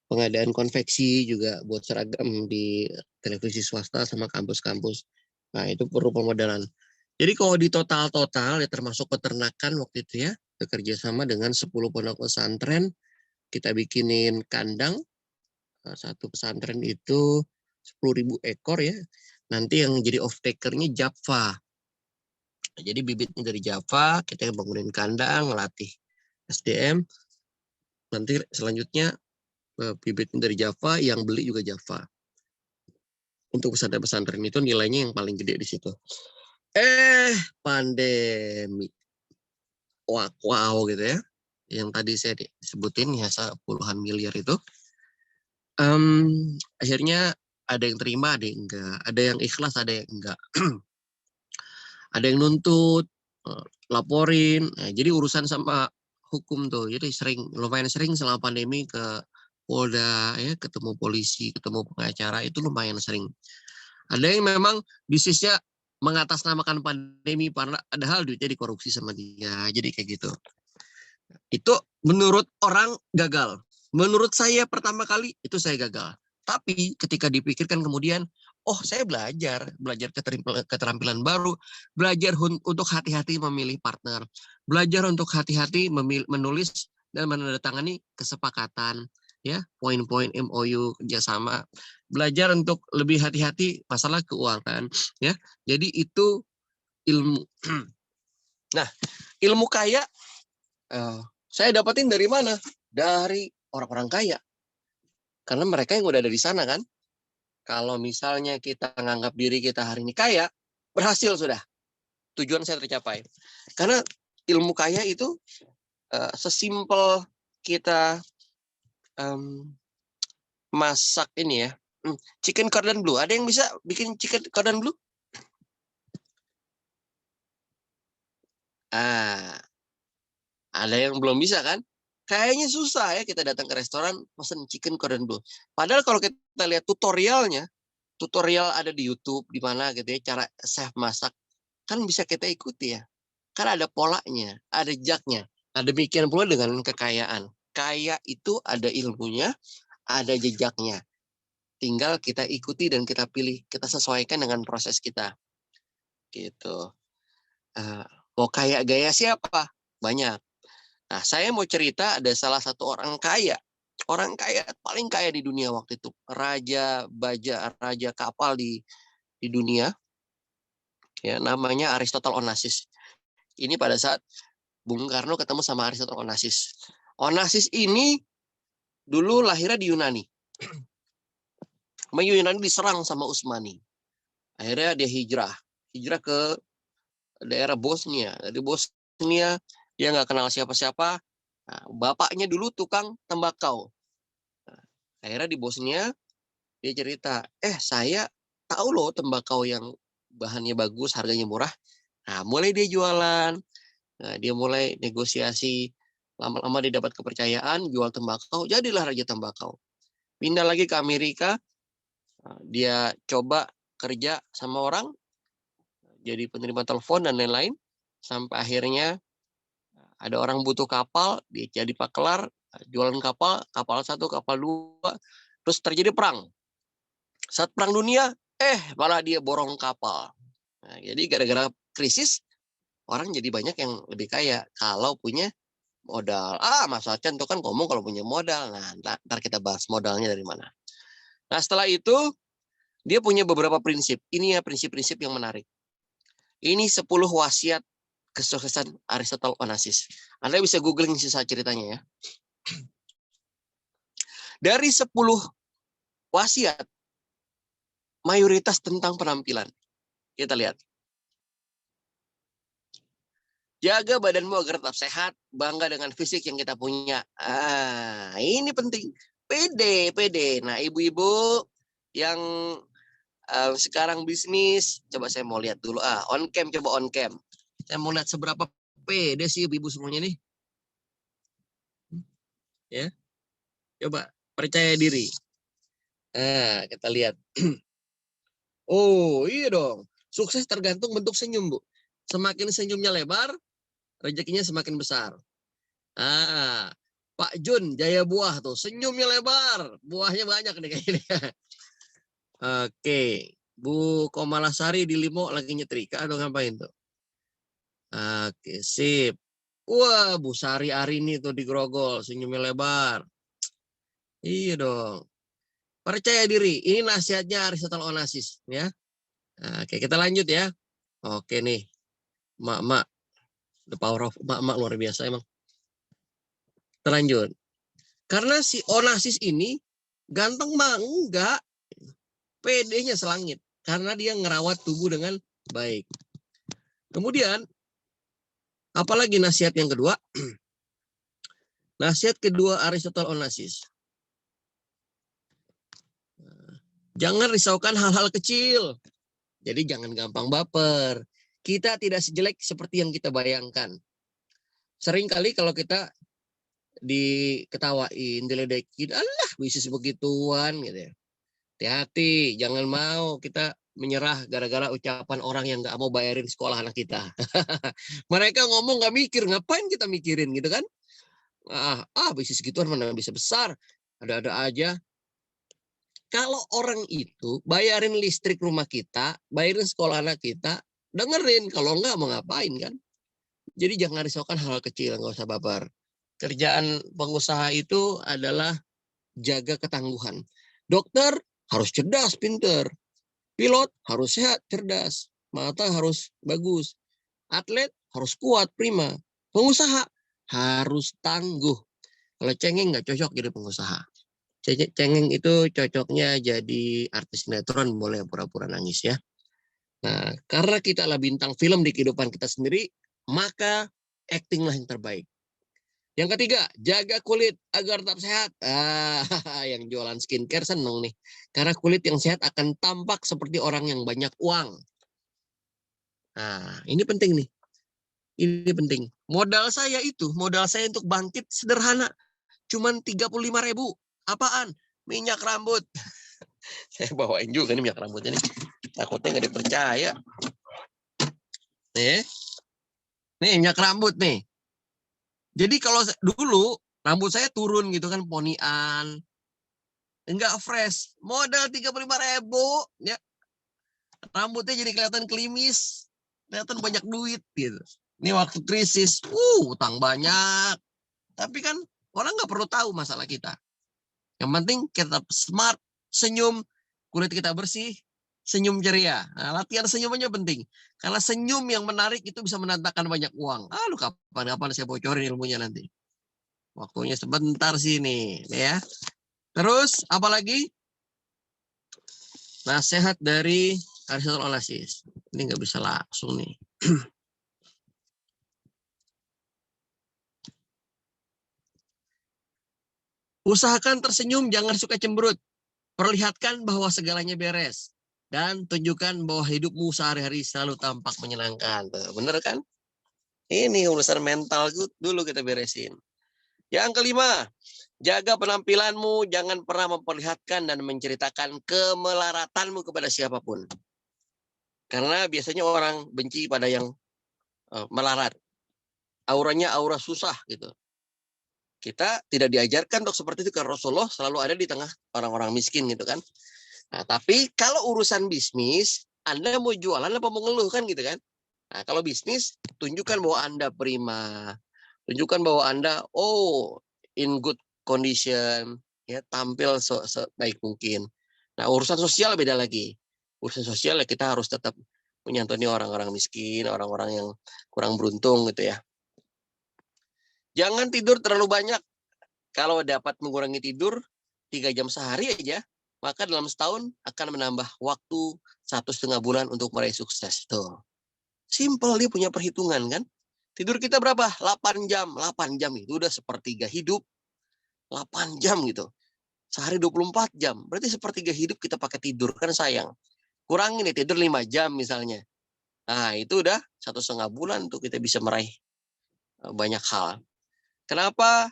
Pengadaan konveksi juga buat seragam di televisi swasta sama kampus-kampus. Nah, itu perlu permodalan. Jadi kalau di total ya termasuk peternakan waktu itu ya, bekerja sama dengan 10 pondok pesantren, kita bikinin kandang. Satu pesantren itu 10.000 ekor ya. Nanti yang jadi off takernya Java. Jadi bibitnya dari Java, kita bangunin kandang, ngelatih SDM. Nanti selanjutnya bibitnya dari Java, yang beli juga Java. Untuk pesantren-pesantren itu nilainya yang paling gede di situ. Pandemi. Wow gitu ya. Yang tadi saya disebutin ya puluhan miliar itu. Akhirnya ada yang terima, ada yang enggak. Ada yang ikhlas, ada yang enggak. Ada yang nuntut, laporin. Nah, jadi urusan sama hukum tuh. Jadi lumayan sering selama pandemi ke Polda, ya, ketemu polisi, ketemu pengacara, itu lumayan sering. Ada yang memang bisnisnya mengatasnamakan pandemi, padahal duitnya dikorupsi sama dia. Jadi kayak gitu. Itu menurut orang gagal. Menurut saya pertama kali itu saya gagal. Tapi ketika dipikirkan kemudian, oh saya belajar keterampilan baru, belajar untuk hati-hati memilih partner, belajar untuk hati-hati menulis dan menandatangani kesepakatan, ya, poin-poin MOU kerjasama, belajar untuk lebih hati-hati masalah keuangan, ya. Jadi itu ilmu. Nah, ilmu kaya saya dapatin dari mana? Dari orang-orang kaya. Karena mereka yang udah ada di sana kan. Kalau misalnya kita menganggap diri kita hari ini kaya, berhasil sudah. Tujuan saya tercapai. Karena ilmu kaya itu sesimpel kita masak ini ya. Chicken cordon bleu. Ada yang bisa bikin chicken cordon bleu? Ada yang belum bisa kan? Kayaknya susah ya kita datang ke restoran pesen chicken cordon bleu. Padahal kalau kita lihat tutorialnya, tutorial ada di YouTube di mana gitu ya, cara chef masak kan bisa kita ikuti ya. Kan ada polanya, ada jejaknya. Nah, demikian pula dengan kekayaan. Kaya itu ada ilmunya, ada jejaknya. Tinggal kita ikuti dan kita pilih, kita sesuaikan dengan proses kita. Gitu. Mau kaya gaya siapa? Banyak. Nah, saya mau cerita ada salah satu orang kaya. Orang kaya, paling kaya di dunia waktu itu. Raja kapal di dunia. Ya, namanya Aristotle Onassis. Ini pada saat Bung Karno ketemu sama Aristotle Onassis. Onassis ini dulu lahirnya di Yunani. Yunani diserang sama Utsmani. Akhirnya dia hijrah ke daerah Bosnia. Dari Bosnia dia nggak kenal siapa-siapa. Nah, bapaknya dulu tukang tembakau. Nah, akhirnya di Bosnia dia cerita, saya tahu loh tembakau yang bahannya bagus, harganya murah. Nah, mulai dia jualan. Nah, dia mulai negosiasi. Lama-lama dia dapat kepercayaan, jual tembakau, jadilah raja tembakau. Pindah lagi ke Amerika, dia coba kerja sama orang, jadi penerima telepon dan lain-lain, sampai akhirnya ada orang butuh kapal, dia jadi pakelar, jualan kapal 1, kapal 2, terus terjadi perang. Saat perang dunia, malah dia borong kapal. Nah, jadi gara-gara krisis, orang jadi banyak yang lebih kaya kalau punya modal. Mas Acan tuh kan ngomong kalau punya modal. Nah, ntar kita bahas modalnya dari mana. Nah, setelah itu, dia punya beberapa prinsip. Ini ya prinsip-prinsip yang menarik. Ini 10 wasiat kesuksesan Aristotle Onassis. Anda bisa googling sisa ceritanya ya. Dari 10 wasiat, mayoritas tentang penampilan. Kita lihat. Jaga badanmu agar tetap sehat, bangga dengan fisik yang kita punya. Ini penting. Pede. Nah, ibu-ibu yang sekarang bisnis, coba saya mau lihat dulu. On cam, coba on cam. Saya mau lihat seberapa pede sih ibu-ibu semuanya nih. Ya, coba percaya diri. Kita lihat. Oh, iya dong. Sukses tergantung bentuk senyum, Bu. Semakin senyumnya lebar, rezekinya semakin besar. Pak Jun, Jaya Buah tuh, senyumnya lebar, buahnya banyak nih kayaknya. Oke, Bu Komalasari di Limo lagi nyetrika atau ngapain tuh? Oke, sip. Wah, Bu Sari Arini tuh di Grogol, senyumnya lebar. Iya dong. Percaya diri, ini nasihatnya Aristotle Onassis ya. Oke, kita lanjut ya. Oke nih, mak, the power of mak luar biasa emang. Terlanjut. Karena si Onassis ini ganteng mah enggak. PD-nya selangit karena dia ngerawat tubuh dengan baik. Kemudian apalagi nasihat yang kedua? Nasihat kedua Aristotle Onassis. Jangan risaukan hal-hal kecil. Jadi jangan gampang baper. Kita tidak sejelek seperti yang kita bayangkan. Seringkali kalau kita diketawain, diledekin, alah bisnis begituan gitu ya. Hati-hati, jangan mau kita menyerah gara-gara ucapan orang yang nggak mau bayarin sekolah anak kita. Mereka ngomong nggak mikir, ngapain kita mikirin gitu kan? Bisnis gituan mana bisa besar, ada-ada aja. Kalau orang itu bayarin listrik rumah kita, bayarin sekolah anak kita, dengerin. Kalau enggak mau ngapain kan? Jadi jangan risaukan hal kecil, nggak usah baper. Kerjaan pengusaha itu adalah jaga ketangguhan. Dokter harus cerdas, pinter. Pilot harus sehat, cerdas. Mata harus bagus. Atlet harus kuat, prima. Pengusaha harus tangguh. Kalau cengeng nggak cocok jadi pengusaha. Cengeng itu cocoknya jadi artis sinetron, boleh pura-pura nangis ya. Nah, karena kita adalah bintang film di kehidupan kita sendiri, maka actinglah yang terbaik. Yang ketiga, jaga kulit agar tetap sehat. Yang jualan skincare seneng nih. Karena kulit yang sehat akan tampak seperti orang yang banyak uang. Nah, ini penting nih. Ini penting. Modal saya untuk bangkit sederhana. Cuman 35.000. Apaan? Minyak rambut. Saya bawain juga nih minyak rambutnya nih. Takutnya nggak dipercaya. Nih minyak rambut nih. Jadi kalau dulu rambut saya turun gitu kan, ponian. Enggak fresh. Modal 35.000. Ya. Rambutnya jadi kelihatan klimis. Kelihatan banyak duit gitu. Ini waktu krisis. Utang banyak. Tapi kan orang nggak perlu tahu masalah kita. Yang penting kita smart, senyum, kulit kita bersih, senyum ceria. Nah, latihan senyum aja penting. Karena senyum yang menarik itu bisa mendatangkan banyak uang. Lu kapan-kapan saya bocorin ilmunya nanti. Waktunya sebentar sih nih, ya. Terus apalagi? Nasihat dari Aristotle Onassis. Ini nggak bisa langsung nih. Usahakan tersenyum, jangan suka cemberut. Perlihatkan bahwa segalanya beres. Dan tunjukkan bahwa hidupmu sehari-hari selalu tampak menyenangkan. Bener kan? Ini urusan mental dulu kita beresin. Yang kelima, jaga penampilanmu. Jangan pernah memperlihatkan dan menceritakan kemelaratanmu kepada siapapun. Karena biasanya orang benci pada yang melarat. Auranya aura susah gitu. Kita tidak diajarkan untuk seperti itu karena Rasulullah selalu ada di tengah orang-orang miskin gitu kan. Nah, tapi kalau urusan bisnis, Anda mau jualan apa mau ngeluh kan gitu kan. Nah, kalau bisnis, tunjukkan bahwa Anda prima. Tunjukkan bahwa Anda, in good condition. Ya, tampil sebaik mungkin. Nah, urusan sosial beda lagi. Urusan sosial ya kita harus tetap menyantuni orang-orang miskin, orang-orang yang kurang beruntung gitu ya. Jangan tidur terlalu banyak. Kalau dapat mengurangi tidur 3 jam sehari aja, maka dalam setahun akan menambah waktu 1,5 bulan untuk meraih sukses. Tuh. Simple, dia punya perhitungan kan. Tidur kita berapa? 8 jam. 8 jam itu udah sepertiga hidup. 8 jam gitu. Sehari 24 jam. Berarti sepertiga hidup kita pakai tidur. Kan sayang. Kurangin nih tidur 5 jam misalnya. Nah itu udah 1,5 bulan tuh kita bisa meraih banyak hal. Kenapa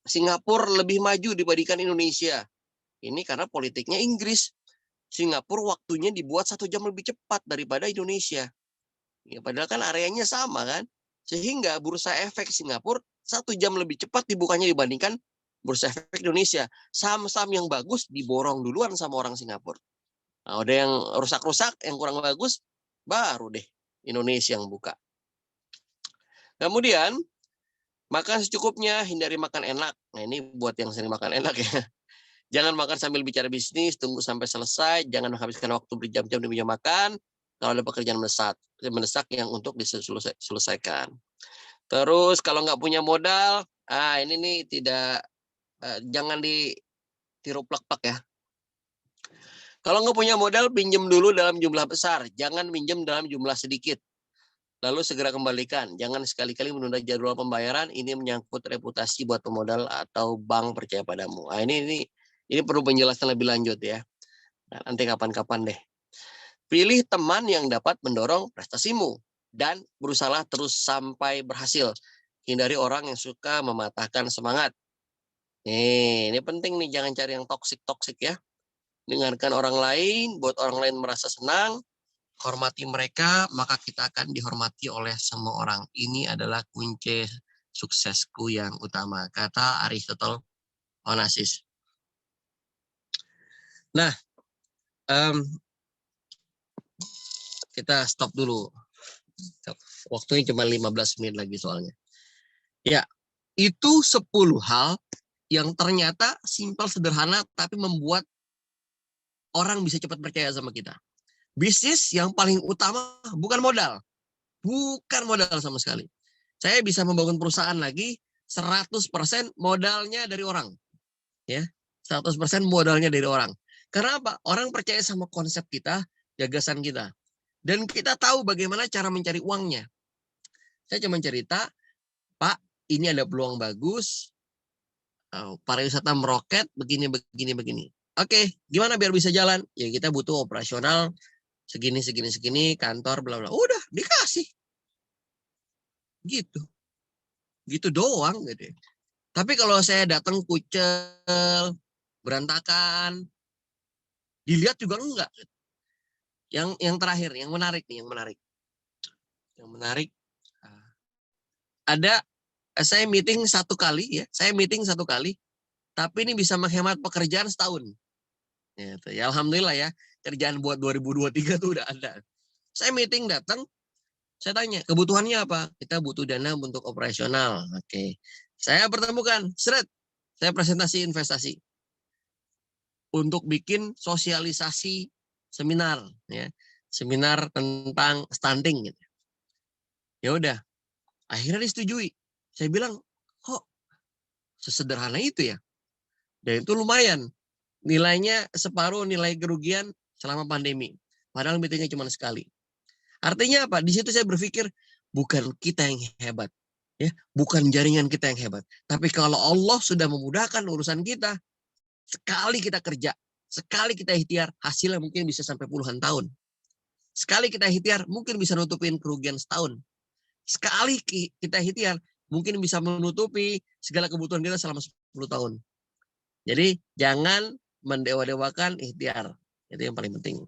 Singapura lebih maju dibandingkan Indonesia? Ini karena politiknya Inggris. Singapura waktunya dibuat 1 jam lebih cepat daripada Indonesia. Ya, padahal kan areanya sama kan. Sehingga bursa efek Singapura 1 jam lebih cepat dibukanya dibandingkan bursa efek Indonesia. Saham-saham yang bagus diborong duluan sama orang Singapura. Nah, ada yang rusak-rusak, yang kurang bagus, baru deh Indonesia yang buka. Kemudian, makan secukupnya, hindari makan enak. Nah, ini buat yang sering makan enak ya. Jangan makan sambil bicara bisnis, tunggu sampai selesai. Jangan menghabiskan waktu berjam-jam demi makan. Kalau ada pekerjaan mendesak yang untuk diselesaikan. Terus kalau nggak punya modal, ini nih jangan ditiru plak-plak ya. Kalau nggak punya modal, pinjam dulu dalam jumlah besar. Jangan minjem dalam jumlah sedikit. Lalu segera kembalikan. Jangan sekali-kali menunda jadwal pembayaran. Ini menyangkut reputasi buat pemodal atau bank percaya padamu. Nah, ini perlu penjelasan lebih lanjut ya. Nah, nanti kapan-kapan deh. Pilih teman yang dapat mendorong prestasimu dan berusaha terus sampai berhasil. Hindari orang yang suka mematahkan semangat. Ini penting nih, jangan cari yang toksik-toksik ya. Dengarkan orang lain, buat orang lain merasa senang, hormati mereka, maka kita akan dihormati oleh semua orang. Ini adalah kunci suksesku yang utama, kata Aristotle Onassis. Nah, kita stop dulu. Waktunya cuma 15 menit lagi soalnya. Ya, itu 10 hal yang ternyata simpel, sederhana, tapi membuat orang bisa cepat percaya sama kita. Bisnis yang paling utama bukan modal. Bukan modal sama sekali. Saya bisa membangun perusahaan lagi 100% modalnya dari orang. Ya, 100% modalnya dari orang. Karena apa? Orang percaya sama konsep kita, gagasan kita. Dan kita tahu bagaimana cara mencari uangnya. Saya cuma cerita, Pak, ini ada peluang bagus, pariwisata meroket, begini. Oke, gimana biar bisa jalan? Ya kita butuh operasional segini, kantor, bla bla. Udah dikasih, gitu doang gitu. Tapi kalau saya datang kucel, berantakan, dilihat juga enggak. Yang terakhir, yang menarik. Ada saya meeting 1 kali ya, tapi ini bisa menghemat pekerjaan setahun. Ya, alhamdulillah ya, kerjaan buat 2023 tuh udah ada. Saya meeting datang, saya tanya, kebutuhannya apa? Kita butuh dana untuk operasional. Oke. Saya pertemukan, saya presentasi investasi. Untuk bikin sosialisasi seminar, ya. Seminar tentang stunting gitu. Ya udah, akhirnya disetujui. Saya bilang, kok sesederhana itu ya? Dan itu lumayan. Nilainya separuh nilai kerugian selama pandemi. Padahal meetingnya cuma sekali. Artinya apa? Di situ saya berpikir bukan kita yang hebat, ya, bukan jaringan kita yang hebat. Tapi kalau Allah sudah memudahkan urusan kita, sekali kita kerja, sekali kita ikhtiar, hasilnya mungkin bisa sampai puluhan tahun. Sekali kita ikhtiar, mungkin bisa nutupin kerugian setahun. Sekali kita ikhtiar, mungkin bisa menutupi segala kebutuhan kita selama 10 tahun. Jadi jangan mendewa-dewakan ikhtiar. Itu yang paling penting.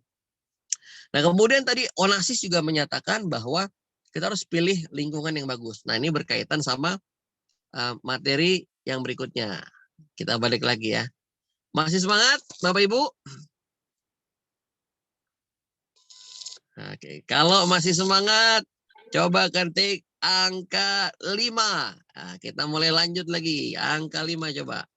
Nah, kemudian tadi Onassis juga menyatakan bahwa kita harus pilih lingkungan yang bagus. Nah, ini berkaitan sama materi yang berikutnya. Kita balik lagi ya. Masih semangat, Bapak Ibu? Oke, kalau masih semangat, coba ketik angka 5. Nah, kita mulai lanjut lagi. Angka 5 coba.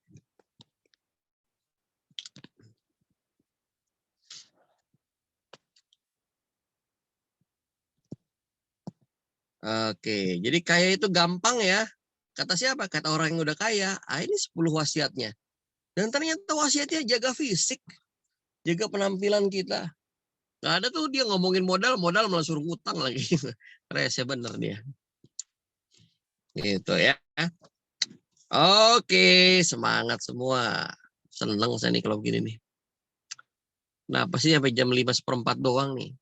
Oke, jadi kaya itu gampang ya. Kata siapa? Kata orang yang udah kaya. Ini 10 wasiatnya. Dan ternyata wasiatnya jaga fisik. Jaga penampilan kita. Gak ada tuh dia ngomongin modal malah suruh ngutang lagi. Rese bener dia. Gitu ya. Oke, semangat semua. Seneng saya nih kalau begini nih. Nah, pasti sampai jam 5:15 doang nih.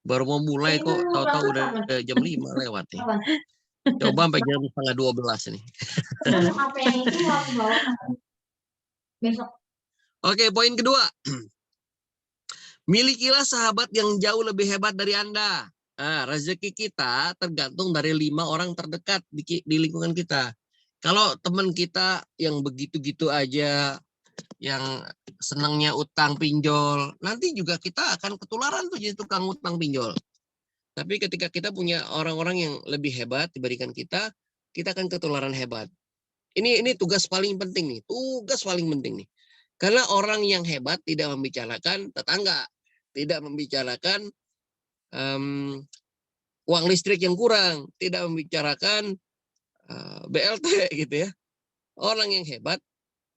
Baru mau mulai kok, tahu-tahu udah jam 5 lewat nih. Coba sampai jam 11:30 nih. Oke, poin kedua. Milikilah sahabat yang jauh lebih hebat dari Anda. Nah, rezeki kita tergantung dari 5 orang terdekat di lingkungan kita. Kalau teman kita yang begitu-gitu aja, yang senangnya utang pinjol, nanti juga kita akan ketularan tuh jadi tukang utang pinjol. Tapi ketika kita punya orang-orang yang lebih hebat dibandingkan kita akan ketularan hebat. Ini tugas paling penting nih, Karena orang yang hebat tidak membicarakan tetangga, tidak membicarakan uang listrik yang kurang, tidak membicarakan BLT gitu ya. Orang yang hebat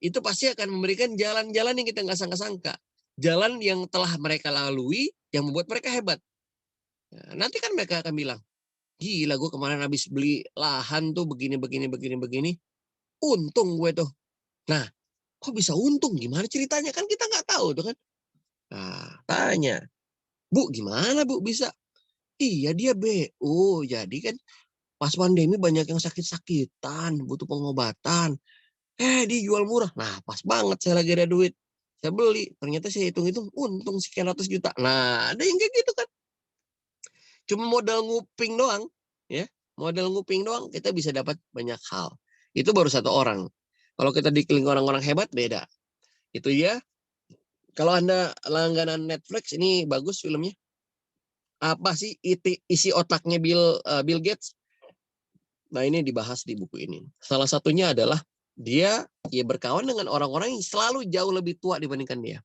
itu pasti akan memberikan jalan-jalan yang kita nggak sangka-sangka. jalan yang telah mereka lalui yang membuat mereka hebat. Nah, nanti kan mereka akan bilang, gila gue kemarin habis beli lahan tuh begini. Untung gue tuh. Nah, kok bisa untung? Gimana ceritanya? Kan kita nggak tahu tuh kan. Nah, tanya. Bu, gimana Bu bisa? Iya dia BU. Jadi kan pas pandemi banyak yang sakit-sakitan, butuh pengobatan. Dia jual murah. Nah, pas banget saya lagi ada duit. Saya beli. Ternyata saya hitung-hitung untung sekian ratus juta. Nah, ada yang kayak gitu kan. Cuma modal nguping doang. Ya, modal nguping doang kita bisa dapat banyak hal. Itu baru satu orang. Kalau kita dikelilingi orang-orang hebat, beda. Itu ya. Kalau Anda langganan Netflix, ini bagus filmnya. Apa sih isi otaknya Bill Gates? Nah, ini dibahas di buku ini. Salah satunya adalah dia berkawan dengan orang-orang yang selalu jauh lebih tua dibandingkan dia.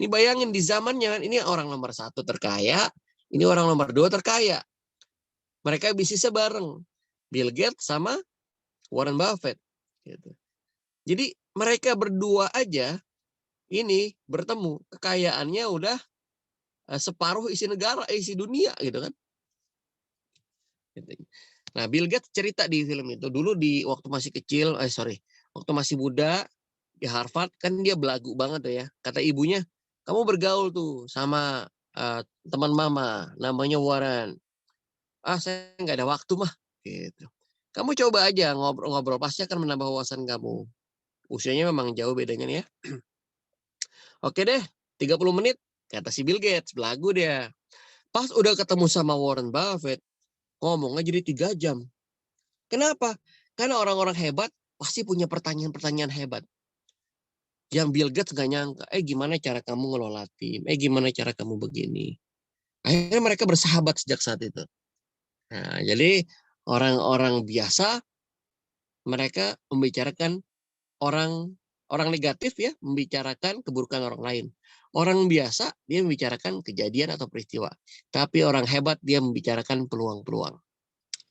Ini bayangin di zamannya, ini orang nomor 1 terkaya, ini orang nomor 2 terkaya. Mereka bisnisnya bareng. Bill Gates sama Warren Buffett. Gitu. Jadi mereka berdua aja ini bertemu. Kekayaannya udah separuh isi negara, isi dunia gitu kan. Nah, Bill Gates cerita di film itu dulu waktu masih kecil, waktu masih muda di Harvard kan dia belagu banget tuh ya. Kata ibunya, kamu bergaul tuh sama teman mama, namanya Warren. Saya nggak ada waktu mah, gitu. Kamu coba aja ngobrol-ngobrol, pasti akan menambah wawasan kamu. Usianya memang jauh bedanya nih ya. Oke deh, 30 menit, kata si Bill Gates, belagu dia. Pas udah ketemu sama Warren Buffett, ngomongnya jadi 3 jam. Kenapa? Karena orang-orang hebat pasti punya pertanyaan-pertanyaan hebat. Yang Bill Gates gak nyangka, gimana cara kamu ngelola tim? Gimana cara kamu begini? Akhirnya mereka bersahabat sejak saat itu. Nah, jadi orang-orang biasa, mereka membicarakan orang negatif ya, membicarakan keburukan orang lain. Orang biasa, dia membicarakan kejadian atau peristiwa. Tapi orang hebat, dia membicarakan peluang-peluang.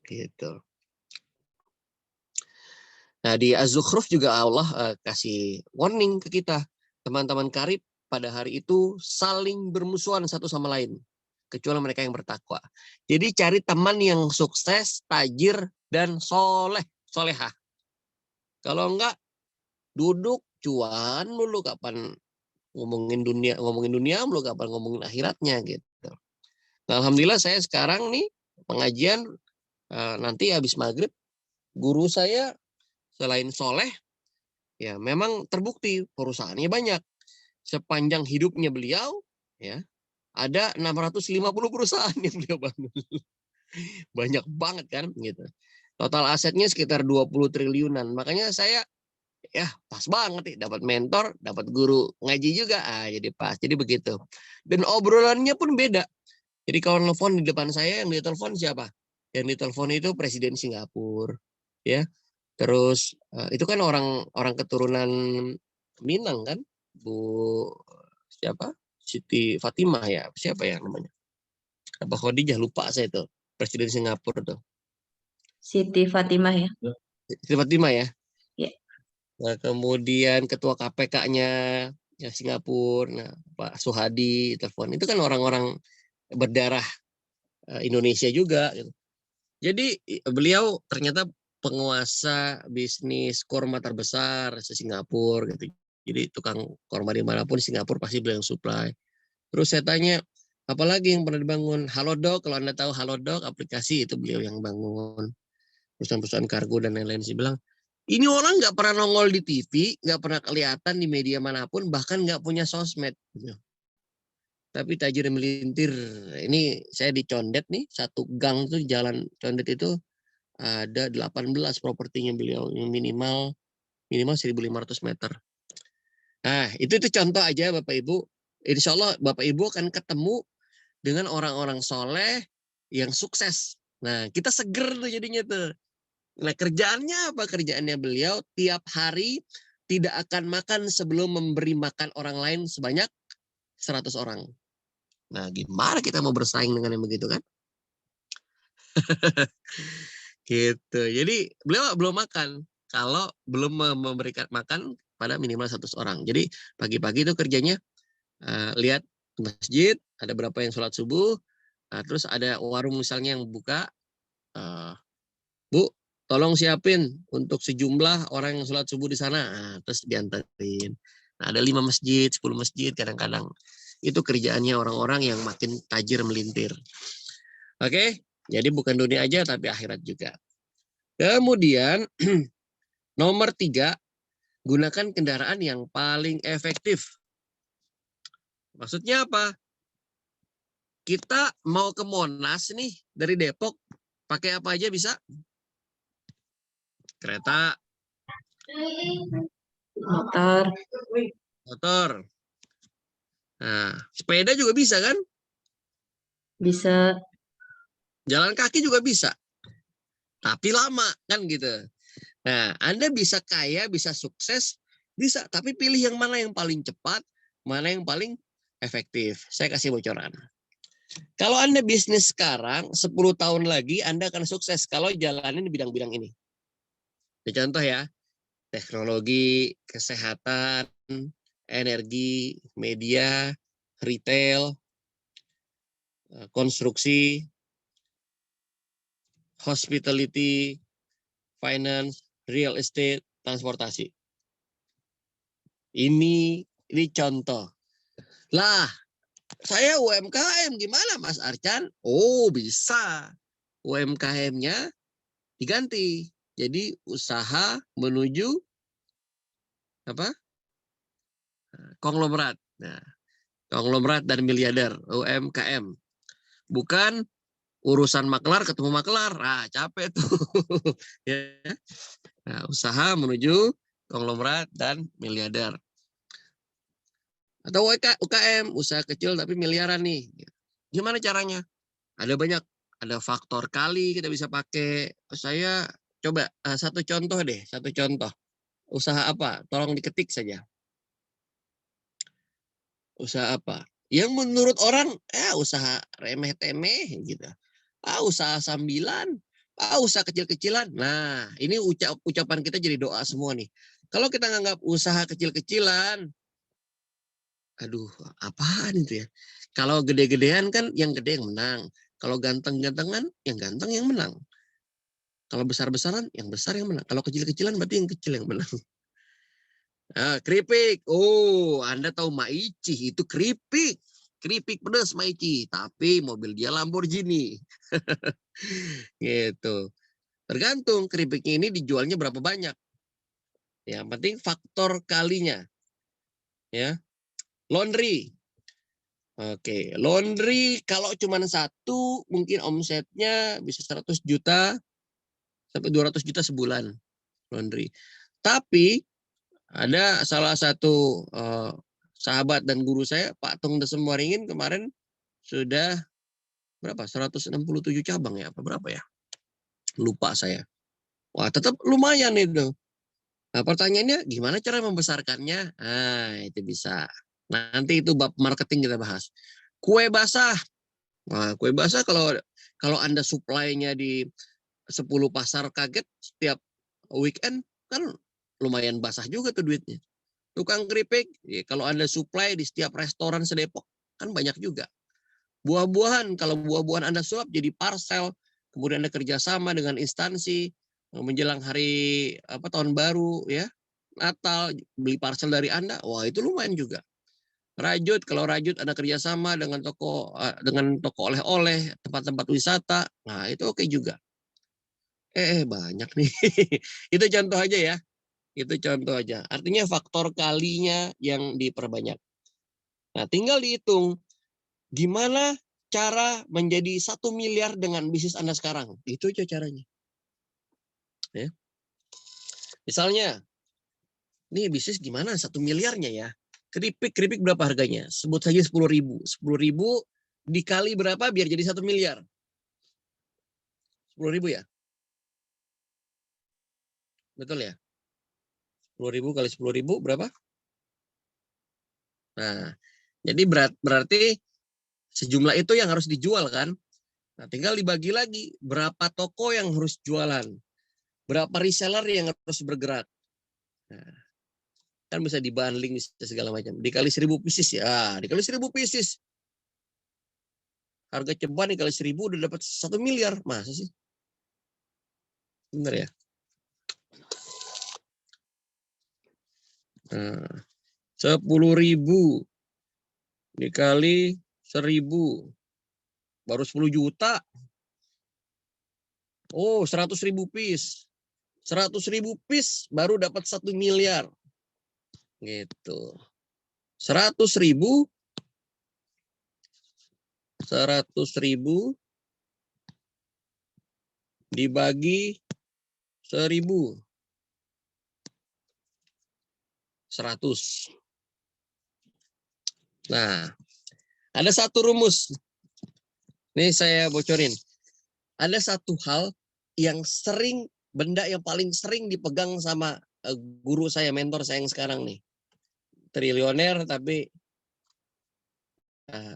Gitu. Nah, di Az-Zukhruf juga Allah kasih warning ke kita. Teman-teman karib pada hari itu saling bermusuhan satu sama lain. Kecuali mereka yang bertakwa. Jadi cari teman yang sukses, tajir, dan solehah. Kalau enggak, duduk cuan dulu, kapan ngomongin dunia dulu, kapan ngomongin akhiratnya gitu. Nah, alhamdulillah saya sekarang nih pengajian nanti habis maghrib, guru saya selain soleh, ya memang terbukti perusahaannya banyak. Sepanjang hidupnya beliau, ya ada 650 perusahaan yang beliau bangun. Banyak banget kan, gitu. Total asetnya sekitar 20 triliunan. Makanya saya, ya pas banget nih, dapat mentor, dapat guru ngaji juga, jadi pas. Jadi begitu. Dan obrolannya pun beda. Jadi kalau nelfon di depan saya, yang ditelepon siapa? Yang ditelepon itu Presiden Singapura, ya. Terus itu kan orang keturunan Minang kan, Bu siapa? Siti Fatimah ya, siapa ya namanya? Apa Khadijah, lupa saya itu, Presiden Singapura tuh. Siti Fatimah ya. Siti Fatimah ya. Ya. Nah, kemudian ketua KPK-nya ya Singapura, nah Pak Suhadi telepon. Itu kan orang-orang berdarah Indonesia juga. Gitu. Jadi beliau ternyata penguasa bisnis korma terbesar di Singapura gitu. Jadi tukang korma dimanapun di Singapura pasti beliau yang supply. Terus saya tanya, apalagi yang pernah dibangun? Halodoc, kalau Anda tahu Halodoc, aplikasi itu beliau yang bangun. Perusahaan-perusahaan kargo dan lain-lain. Saya bilang, ini orang nggak pernah nongol di TV, nggak pernah kelihatan di media manapun, bahkan nggak punya sosmed. Tapi tajir melintir. Ini saya di Condet nih, satu gang tuh jalan Condet itu ada 18 propertinya beliau yang minimal 1.500 meter. Nah, itu contoh aja Bapak Ibu. Insya Allah Bapak Ibu akan ketemu dengan orang-orang soleh yang sukses. Nah, kita seger tuh jadinya tuh. Nah, kerjaannya apa? Kerjaannya beliau tiap hari tidak akan makan sebelum memberi makan orang lain sebanyak 100 orang. Nah, gimana kita mau bersaing dengan yang begitu kan? Gitu. Jadi beliau belum makan kalau belum memberikan makan pada minimal 100 orang. Jadi pagi-pagi itu kerjanya lihat ke masjid, ada berapa yang sholat subuh, terus ada warung misalnya yang buka, Bu, tolong siapin untuk sejumlah orang yang sholat subuh di sana, terus diantarin. Nah, ada 5 masjid, 10 masjid kadang-kadang. Itu kerjaannya orang-orang yang makin tajir melintir. Oke, jadi bukan dunia aja tapi akhirat juga. Kemudian nomor 3, gunakan kendaraan yang paling efektif. Maksudnya apa? Kita mau ke Monas nih dari Depok, pakai apa aja bisa? Kereta, motor. Nah, sepeda juga bisa kan? Bisa. Jalan kaki juga bisa. Tapi lama kan gitu. Nah, Anda bisa kaya, bisa sukses, bisa. Tapi pilih yang mana yang paling cepat, mana yang paling efektif. Saya kasih bocoran. Kalau Anda bisnis sekarang, 10 tahun lagi Anda akan sukses kalau jalanin di bidang-bidang ini. Ini contoh ya, teknologi, kesehatan, energi, media, retail, konstruksi, hospitality, finance, real estate, transportasi. Ini contoh. Lah, saya UMKM gimana Mas Arcan? Oh, bisa. UMKM-nya diganti. Jadi usaha menuju apa? Konglomerat. Nah, konglomerat dan miliarder, UMKM. Bukan urusan makelar ketemu makelar. Capek tuh. Ya. Nah, usaha menuju konglomerat dan miliarder. Atau UKM, usaha kecil tapi miliaran nih. Gimana caranya? Ada banyak, ada faktor kali kita bisa pakai. Saya coba satu contoh deh, satu contoh. Usaha apa? Tolong diketik saja. Usaha apa? Yang menurut orang, usaha remeh-temeh gitu. Usaha sambilan, usaha kecil-kecilan. Nah, ini ucapan kita jadi doa semua nih. Kalau kita nganggap usaha kecil-kecilan, aduh, apaan itu ya? Kalau gede-gedean kan yang gede yang menang. Kalau ganteng-gantengan, yang ganteng yang menang. Kalau besar-besaran, yang besar yang menang. Kalau kecil-kecilan, berarti yang kecil yang menang. Nah, keripik. Oh, Anda tahu Maichi, itu keripik. Keripik pedas Maichi. Tapi mobil dia Lamborghini. Gitu. Tergantung keripiknya ini dijualnya berapa banyak. Yang penting faktor kalinya. Ya. Laundry. Oke, laundry kalau cuma satu mungkin omsetnya bisa 100 juta sampai 200 juta sebulan laundry. Tapi ada salah satu sahabat dan guru saya, Pak Tung Desem Waringin kemarin sudah berapa? 167 cabang ya, apa berapa ya? Lupa saya. Wah, tetap lumayan itu. Nah, pertanyaannya gimana cara membesarkannya? Itu bisa. Nanti itu bab marketing kita bahas. Kue basah. Nah, kue basah kalau Anda supply-nya di 10 pasar kaget setiap weekend kan lumayan basah juga tuh duitnya. Tukang keripik, kalau Anda supply di setiap restoran sedepok kan banyak juga. Buah-buahan, kalau buah-buahan Anda sulap jadi parcel, kemudian Anda kerjasama dengan instansi menjelang hari tahun baru ya, Natal beli parcel dari Anda, wah itu lumayan juga. Rajut, kalau rajut Anda kerjasama dengan toko oleh-oleh, tempat-tempat wisata, nah itu oke juga. Banyak nih. Itu contoh aja ya. Itu contoh aja. Artinya faktor kalinya yang diperbanyak. Nah, tinggal dihitung gimana cara menjadi 1 miliar dengan bisnis Anda sekarang. Itu aja caranya. Ya. Misalnya, nih bisnis gimana 1 miliarnya ya? Keripik berapa harganya? Sebut saja 10.000. 10.000 dikali berapa biar jadi 1 miliar? 10.000 ya? Betul ya? 10.000 kali 10.000 berapa? Nah, jadi berarti sejumlah itu yang harus dijual kan? Nah, tinggal dibagi lagi berapa toko yang harus jualan, berapa reseller yang harus bergerak. Nah, Kan bisa dibanding bisa segala macam. Dikali 1000 pieces ya, dikali 1000 pieces. Harga ceban dikali 1000 udah dapat 1 miliar. Masa sih? Bener ya? Nah, 10.000 dikali 1000 baru 10 juta. Oh, 100.000 piece. 100.000 piece baru dapat 1 miliar. Gitu. 100.000 dibagi 1000. 100. Nah, ada satu rumus. Ini saya bocorin. Ada satu hal yang sering, benda yang paling sering dipegang sama guru saya, mentor saya yang sekarang nih. Triliuner tapi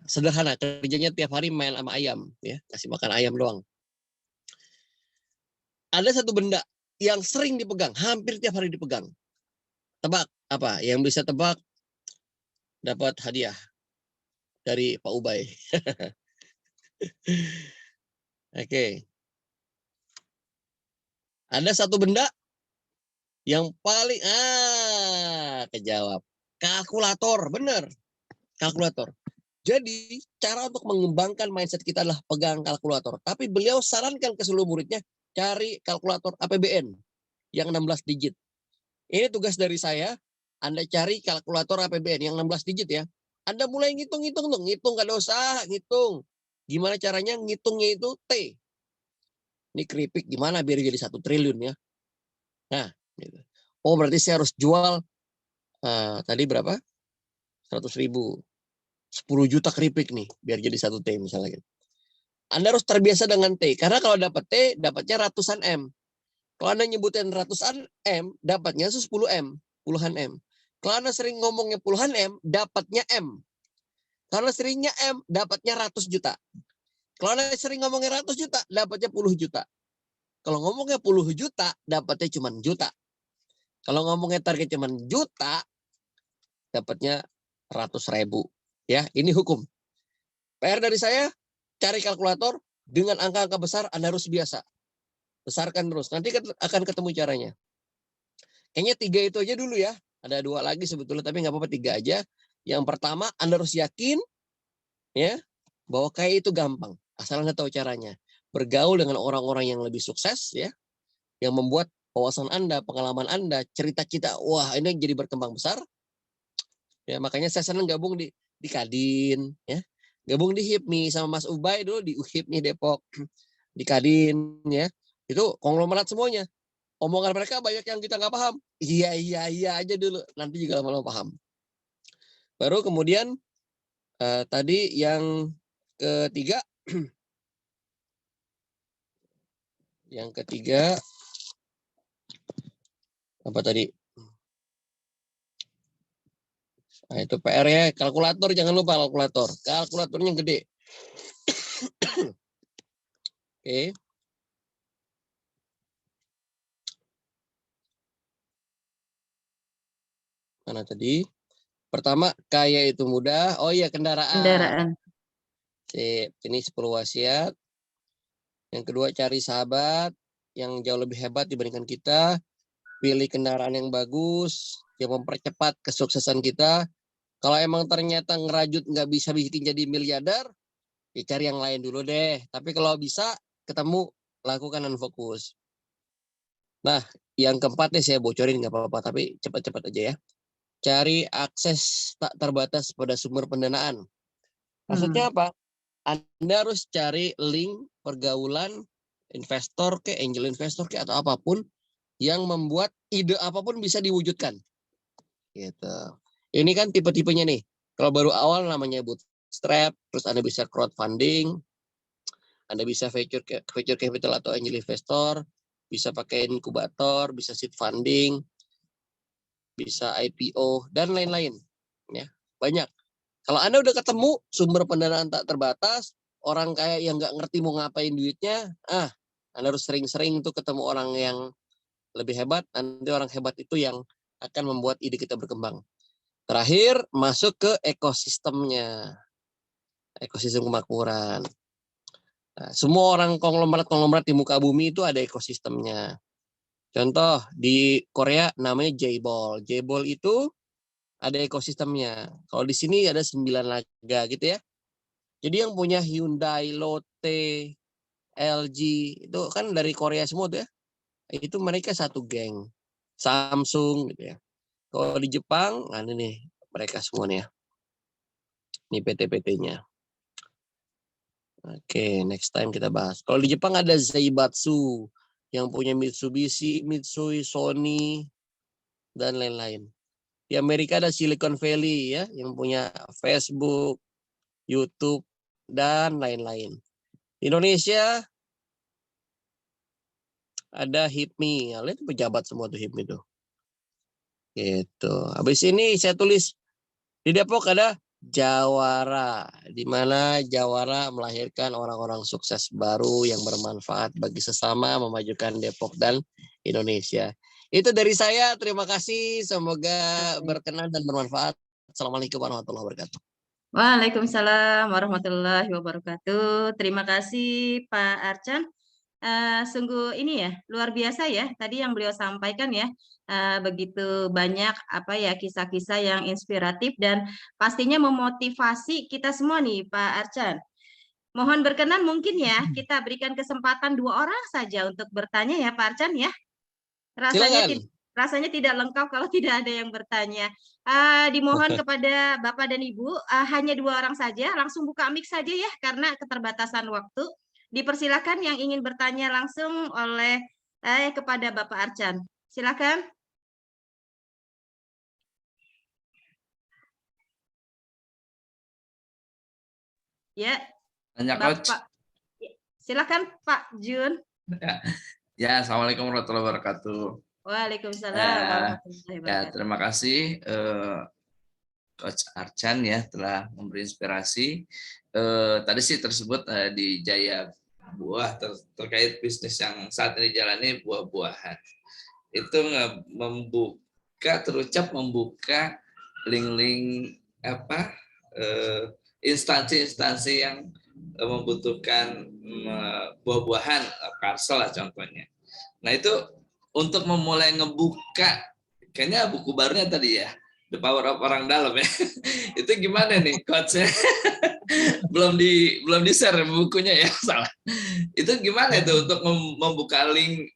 sederhana, kerjanya tiap hari main sama ayam, ya, kasih makan ayam doang. Ada satu benda yang sering dipegang, hampir tiap hari dipegang. Tebak apa? Yang bisa tebak dapat hadiah dari Pak Ubay. Oke. Ada satu benda yang paling kejawab. Kalkulator, bener. Kalkulator. Jadi cara untuk mengembangkan mindset kita adalah pegang kalkulator. Tapi beliau sarankan ke seluruh muridnya cari kalkulator APBN yang 16 digit. Ini tugas dari saya. Anda cari kalkulator APBN yang 16 digit ya. Anda mulai ngitung-ngitung dong, ngitung gak ada usaha, ngitung. Gimana caranya ngitungnya itu T. Ini keripik gimana biar jadi 1 triliun ya. Nah, gitu. Oh berarti saya harus jual tadi berapa? 100.000. 10 juta keripik nih biar jadi 1 T misalnya gitu. Anda harus terbiasa dengan T karena kalau dapat T dapatnya ratusan M. Kalau Anda nyebutin ratusan M dapatnya 10 M, puluhan M. Kalau Anda sering ngomongnya puluhan M dapatnya M. Kalau seringnya M dapatnya ratus juta. Kalau Anda sering ngomongnya ratus juta dapatnya puluh juta. Kalau ngomongnya puluh juta dapatnya cuma juta. Kalau ngomongnya target cuma juta dapatnya 100.000. Ya, ini hukum. PR dari saya, cari kalkulator dengan angka-angka besar Anda harus biasa. Besarkan terus. Nanti akan ketemu caranya. Kayaknya 3 itu aja dulu ya. Ada 2 lagi sebetulnya, tapi nggak apa-apa 3 aja. Yang pertama, Anda harus yakin ya bahwa kaya itu gampang. Asal Anda tahu caranya. Bergaul dengan orang-orang yang lebih sukses ya, yang membuat wawasan Anda, pengalaman Anda, cerita kita, wah ini jadi berkembang besar. Ya, makanya saya senang gabung di Kadin ya. Gabung di HIPMI sama Mas Ubay dulu di HIPMI Depok. Di Kadin ya. Itu konglomerat semuanya. Omongan mereka banyak yang kita nggak paham. Iya aja dulu. Nanti juga lama-lama paham. Baru kemudian tadi yang ketiga. Yang ketiga apa tadi? Nah, itu PR ya, kalkulator jangan lupa kalkulator. Kalkulatornya gede. Oke. Mana tadi? Pertama, kaya itu mudah. Oh iya, kendaraan. Kendaraan. Sip. Ini 10 wasiat. Yang kedua, cari sahabat yang jauh lebih hebat dibandingkan kita. Pilih kendaraan yang bagus, yang mempercepat kesuksesan kita. Kalau emang ternyata ngerajut nggak bisa bikin jadi miliarder, ya cari yang lain dulu deh. Tapi kalau bisa ketemu, lakukan unfokus. Nah, yang keempat nih saya bocorin nggak apa-apa, tapi cepat-cepat aja ya. Cari akses tak terbatas pada sumber pendanaan. Maksudnya apa? Anda harus cari link pergaulan investor ke angel investor ke atau apapun yang membuat ide apapun bisa diwujudkan. Gitu. Ini kan tipe-tipenya nih. Kalau baru awal namanya bootstrap, terus Anda bisa crowdfunding, Anda bisa venture capital atau angel investor, bisa pakai inkubator, bisa seed funding, bisa IPO dan lain-lain. Ya, banyak. Kalau Anda udah ketemu sumber pendanaan tak terbatas, orang kaya yang nggak ngerti mau ngapain duitnya, Anda harus sering-sering tuh ketemu orang yang lebih hebat. Nanti orang hebat itu yang akan membuat ide kita berkembang. Terakhir, masuk ke ekosistemnya. Ekosistem kemakmuran. Nah, semua orang konglomerat di muka bumi itu ada ekosistemnya. Contoh, di Korea namanya Jaebol. Jaebol itu ada ekosistemnya. Kalau di sini ada 9 laga gitu ya. Jadi yang punya Hyundai, Lotte, LG, itu kan dari Korea semua tuh ya. Itu mereka satu geng. Samsung gitu ya. Kalau di Jepang, nah ini nih mereka semua nih ya. Ini PT-PT-nya. Oke, next time kita bahas. Kalau di Jepang ada Zaibatsu yang punya Mitsubishi, Mitsui, Sony, dan lain-lain. Di Amerika ada Silicon Valley ya yang punya Facebook, YouTube, dan lain-lain. Di Indonesia ada HIPMI. Nah, itu pejabat semua tuh HIPMI tuh. Gitu. Habis ini saya tulis di Depok ada Jawara, di mana Jawara melahirkan orang-orang sukses baru yang bermanfaat bagi sesama, memajukan Depok dan Indonesia. Itu dari saya, terima kasih, semoga berkenan dan bermanfaat. Assalamualaikum warahmatullahi wabarakatuh. Waalaikumsalam warahmatullahi wabarakatuh. Terima kasih Pak Archan. Sungguh ini ya, luar biasa ya. Tadi yang beliau sampaikan ya, begitu banyak apa ya kisah-kisah yang inspiratif dan pastinya memotivasi kita semua nih Pak Archan. Mohon berkenan mungkin ya kita berikan kesempatan 2 orang saja untuk bertanya ya Pak Archan ya. Rasanya tidak lengkap kalau tidak ada yang bertanya. Dimohon kepada Bapak dan Ibu hanya 2 orang saja, langsung buka mic saja ya karena keterbatasan waktu. Dipersilakan yang ingin bertanya langsung oleh kepada Bapak Archan. Silakan. Ya. Tanya Coach. Silakan Pak Jun. Ya, Assalamualaikum warahmatullahi wabarakatuh. Waalaikumsalam warahmatullahi wabarakatuh. Ya, terima kasih Coach Archan ya telah memberi inspirasi. Tadi sih tersebut di Jaya Buah terkait bisnis yang saat ini jalani buah-buahan. Itu terucap membuka link-link instansi-instansi yang membutuhkan buah-buahan, parcel lah contohnya. Nah itu untuk memulai ngebuka, kayaknya buku barunya tadi ya, The Power of Orang Dalam ya. Itu gimana nih Coach? belum di share bukunya ya, salah. Itu gimana itu untuk membuka link?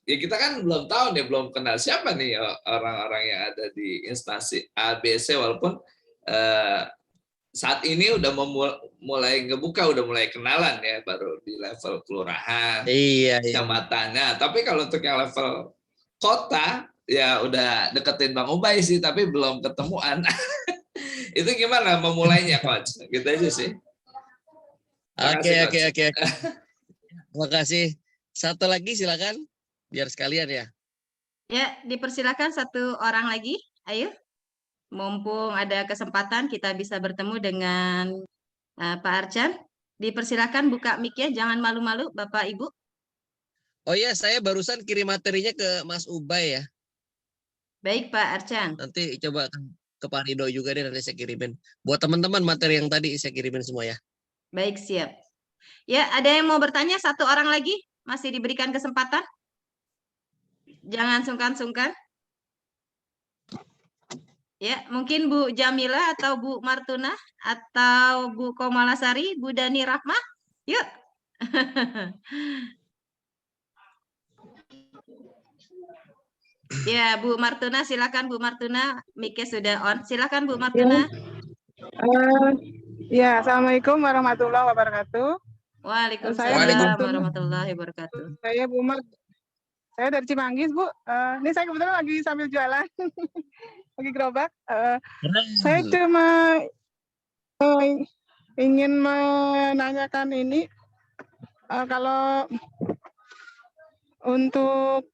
Ya kita kan belum tahu nih, belum kenal siapa nih orang-orang yang ada di instansi ABC, walaupun saat ini udah mulai ngebuka, udah mulai kenalan ya, baru di level kelurahan, kecamatannya. Tapi kalau untuk yang level kota, ya udah deketin Bang Ubay sih, tapi belum ketemuan. Itu gimana memulainya, Coach? Gitu aja sih. Oke. Terima kasih. Satu lagi silakan, biar sekalian ya. Ya, dipersilakan 1 orang lagi. Ayo. Mumpung ada kesempatan kita bisa bertemu dengan Pak Archan. Dipersilakan buka mic-nya, jangan malu-malu Bapak Ibu. Oh iya, saya barusan kirim materinya ke Mas Ubay ya. Baik Pak Archan. Nanti coba ke Pak Rido juga deh, nanti saya kirimin. Buat teman-teman materi yang tadi saya kirimin semua ya. Baik, siap. Ya, ada yang mau bertanya? 1 orang lagi? Masih diberikan kesempatan? Jangan sungkan-sungkan. Ya, mungkin Bu Jamila atau Bu Martuna atau Bu Komalasari, Bu Dani Rahmah. Yuk. Ya, Bu Martuna, silakan Bu Martuna, mic-nya sudah on. Silakan Bu Martuna. Ya, Assalamualaikum warahmatullahi wabarakatuh. Waalaikumsalam warahmatullahi wabarakatuh. Saya Bu Mar. Saya dari Cimanggis, Bu. Ini saya kebetulan lagi sambil jualan. Lagi gerobak. Saya cuma ingin menanyakan ini, kalau untuk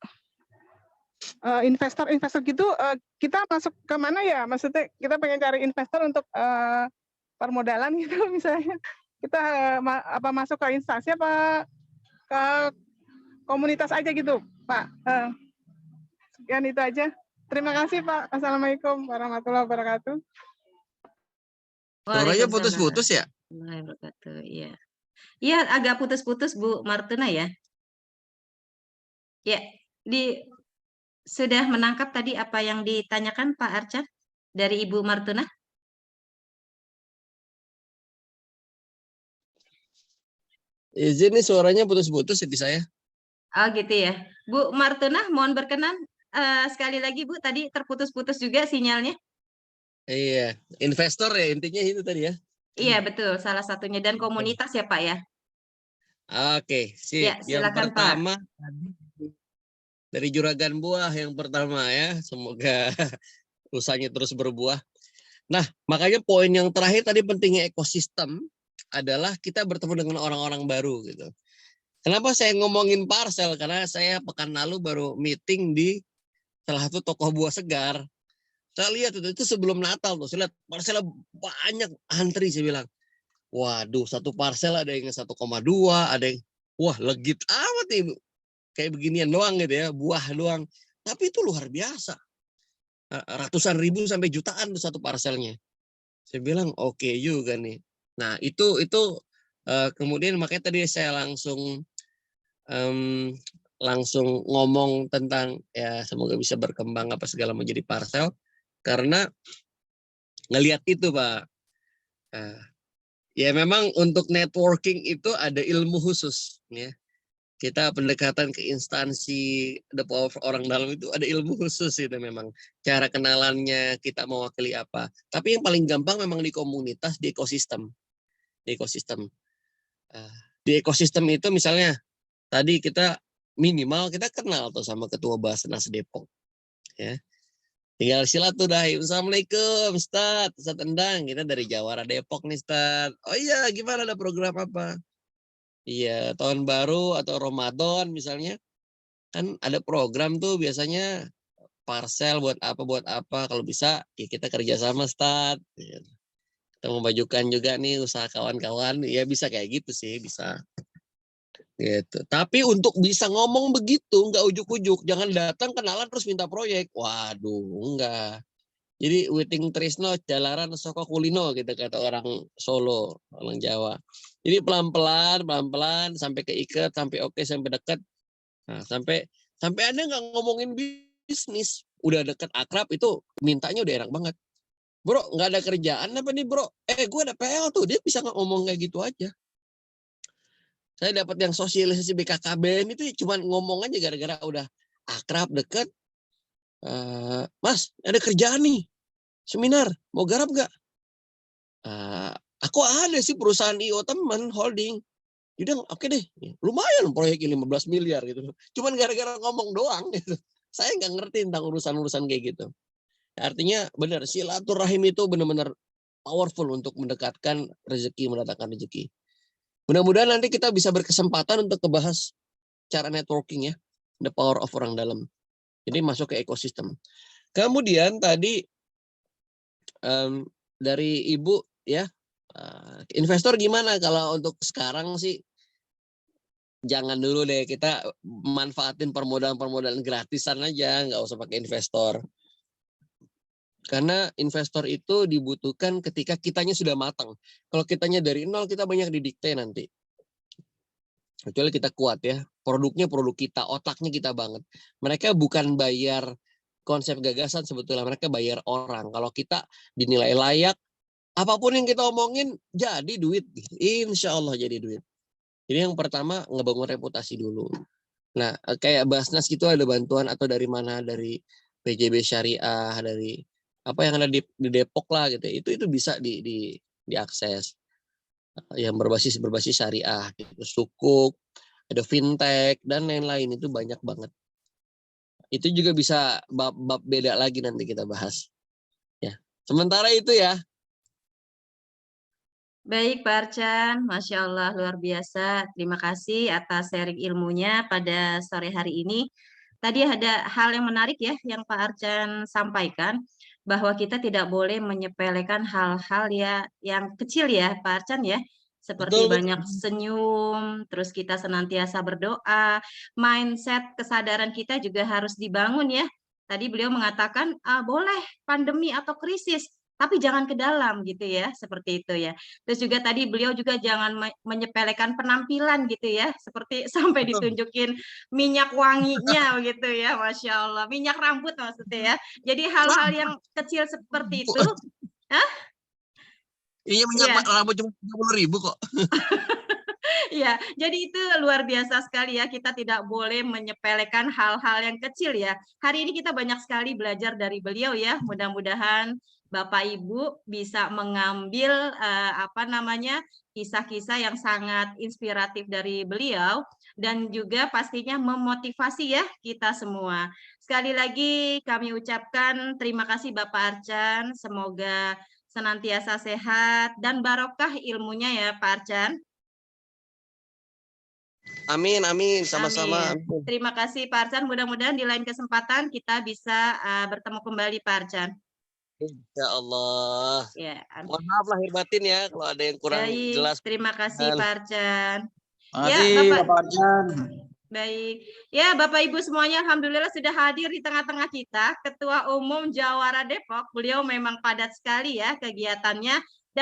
investor gitu, kita masuk ke mana ya? Maksudnya kita pengen cari investor untuk permodalan gitu misalnya. Kita masuk ke instansi apa ke komunitas aja gitu, Pak? Sekian itu aja. Terima kasih Pak. Assalamualaikum warahmatullahi wabarakatuh. Suaranya putus-putus ya? Warahmatullahi wabarakatuh. Iya. Iya, agak putus-putus Bu Martuna ya. Ya, sudah menangkap tadi apa yang ditanyakan Pak Arcan dari Ibu Martuna? Izin nih suaranya putus-putus di saya. Oh gitu ya. Bu Martuna, mohon berkenan sekali lagi Bu, tadi terputus-putus juga sinyalnya. Iya, investor ya intinya itu tadi ya. Iya betul, salah satunya dan komunitas ya Pak ya. Oke, sip. Ya, Yang silakan Pak. pertama dari juragan buah yang pertama ya. Semoga usahanya terus berbuah. Nah, makanya poin yang terakhir tadi pentingnya ekosistem adalah kita bertemu dengan orang-orang baru gitu. Kenapa saya ngomongin parcel? Karena saya pekan lalu baru meeting di salah satu toko buah segar. Saya lihat itu sebelum Natal tuh, saya lihat parcelnya banyak antri, saya bilang, waduh satu parcel ada yang 1,2, ada yang, wah legit amat nih, kayak beginian doang gitu ya, buah doang. Tapi itu luar biasa, ratusan ribu sampai jutaan tuh satu parcelnya. Saya bilang oke juga nih. Nah itu kemudian makanya tadi saya langsung ngomong tentang ya semoga bisa berkembang apa segala menjadi parcel. Karena ngelihat itu Pak, ya memang untuk networking itu ada ilmu khusus ya. Kita pendekatan ke instansi, the power of orang dalam itu ada ilmu khusus itu memang. Cara kenalannya, kita mewakili apa. Tapi yang paling gampang memang di komunitas, di ekosistem. Di ekosistem. Di ekosistem itu misalnya, tadi kita minimal kita kenal tuh sama Ketua Basnas Depok. Ya. Tinggal silaturahim. Assalamualaikum, Ustadz Endang. Kita dari Jawara Depok nih, Ustadz. Oh iya, gimana ada program apa? Iya, tahun baru atau Ramadan misalnya. Kan ada program tuh biasanya parcel buat apa. Kalau bisa, ya kita kerjasama, Ustadz. Kita memajukan juga nih usaha kawan-kawan. Ya bisa kayak gitu sih, bisa. Gitu. Tapi untuk bisa ngomong begitu nggak ujuk-ujuk, jangan datang kenalan terus minta proyek. Waduh, enggak. Jadi Witing Trisno jalaran soko kulino gitu kata orang Solo, orang Jawa. Jadi pelan-pelan sampai keikat, sampai oke, sampai dekat. Nah, sampai Anda nggak ngomongin bisnis, udah dekat akrab itu mintanya udah enak banget. Bro, nggak ada kerjaan apa nih, Bro? Gue ada PL tuh, dia bisa ngomong kayak gitu aja. Saya dapat yang sosialisasi BKKBN itu cuma ngomong aja gara-gara udah akrab dekat. Mas, ada kerjaan nih, seminar, mau garap gak? Aku ada sih perusahaan IO teman holding. Jadi oke deh, lumayan proyeknya 15 miliar gitu. Cuman gara-gara ngomong doang gitu. Saya nggak ngerti tentang urusan-urusan kayak gitu. Artinya benar, silaturahim itu benar-benar powerful untuk mendekatkan rezeki, mendatangkan rezeki. Mudah-mudahan nanti kita bisa berkesempatan untuk membahas cara networking ya, the power of orang dalam. Jadi masuk ke ekosistem. Kemudian tadi dari Ibu ya, investor gimana kalau untuk sekarang sih? Jangan dulu deh, kita manfaatin permodalan gratisan aja, nggak usah pakai investor. Karena investor itu dibutuhkan ketika kitanya sudah matang. Kalau kitanya dari nol, kita banyak didikte nanti. Kecuali kita kuat ya, produknya produk kita, otaknya kita banget. Mereka bukan bayar konsep gagasan sebetulnya, mereka bayar orang. Kalau kita dinilai layak, apapun yang kita omongin jadi duit. Insya Allah jadi duit. Jadi yang pertama ngebangun reputasi dulu. Nah kayak Basnas gitu ada bantuan atau dari mana, dari PJB Syariah, dari apa yang ada di Depok lah gitu. Itu bisa diakses. Yang berbasis syariah gitu, sukuk, ada fintech dan lain-lain, itu banyak banget. Itu juga bisa bab beda lagi nanti kita bahas. Ya, sementara itu ya. Baik Pak Arcan, Masya Allah luar biasa. Terima kasih atas sharing ilmunya pada sore hari ini. Tadi ada hal yang menarik ya yang Pak Arcan sampaikan, bahwa kita tidak boleh menyepelekan hal-hal ya yang kecil ya Pak Arcan ya. Seperti Betul. banyak senyum, terus kita senantiasa berdoa, mindset kesadaran kita juga harus dibangun ya. tadi beliau mengatakan boleh pandemi atau krisis, tapi jangan ke dalam gitu ya, seperti itu ya. Terus juga tadi beliau juga jangan menyepelekan penampilan gitu ya, seperti sampai ditunjukin minyak wanginya gitu ya, Masya Allah, minyak rambut maksudnya ya. Jadi hal-hal yang kecil seperti itu, Iya minyak ya. rambut cuma 30.000 kok. Ya, jadi itu luar biasa sekali ya. Kita tidak boleh menyepelekan hal-hal yang kecil ya. Hari ini kita banyak sekali belajar dari beliau ya. Mudah-mudahan Bapak Ibu bisa mengambil kisah-kisah yang sangat inspiratif dari beliau dan juga pastinya memotivasi ya kita semua. Sekali lagi kami ucapkan terima kasih Bapak Arcan. Semoga senantiasa sehat dan barokah ilmunya ya Pak Arcan. Amin, amin, sama-sama. Amin. Terima kasih Pak Arcan. Mudah-mudahan di lain kesempatan kita bisa bertemu kembali Pak Arcan. Insya Allah. Ya. Mohon maaf lahir batin ya kalau ada yang kurang Baik, jelas. terima kasih Pak Arcan. Makasih Bapak Arcan. Baik. Ya, Bapak Ibu semuanya alhamdulillah sudah hadir di tengah-tengah kita. Ketua Umum Jawara Depok, beliau memang padat sekali ya kegiatannya.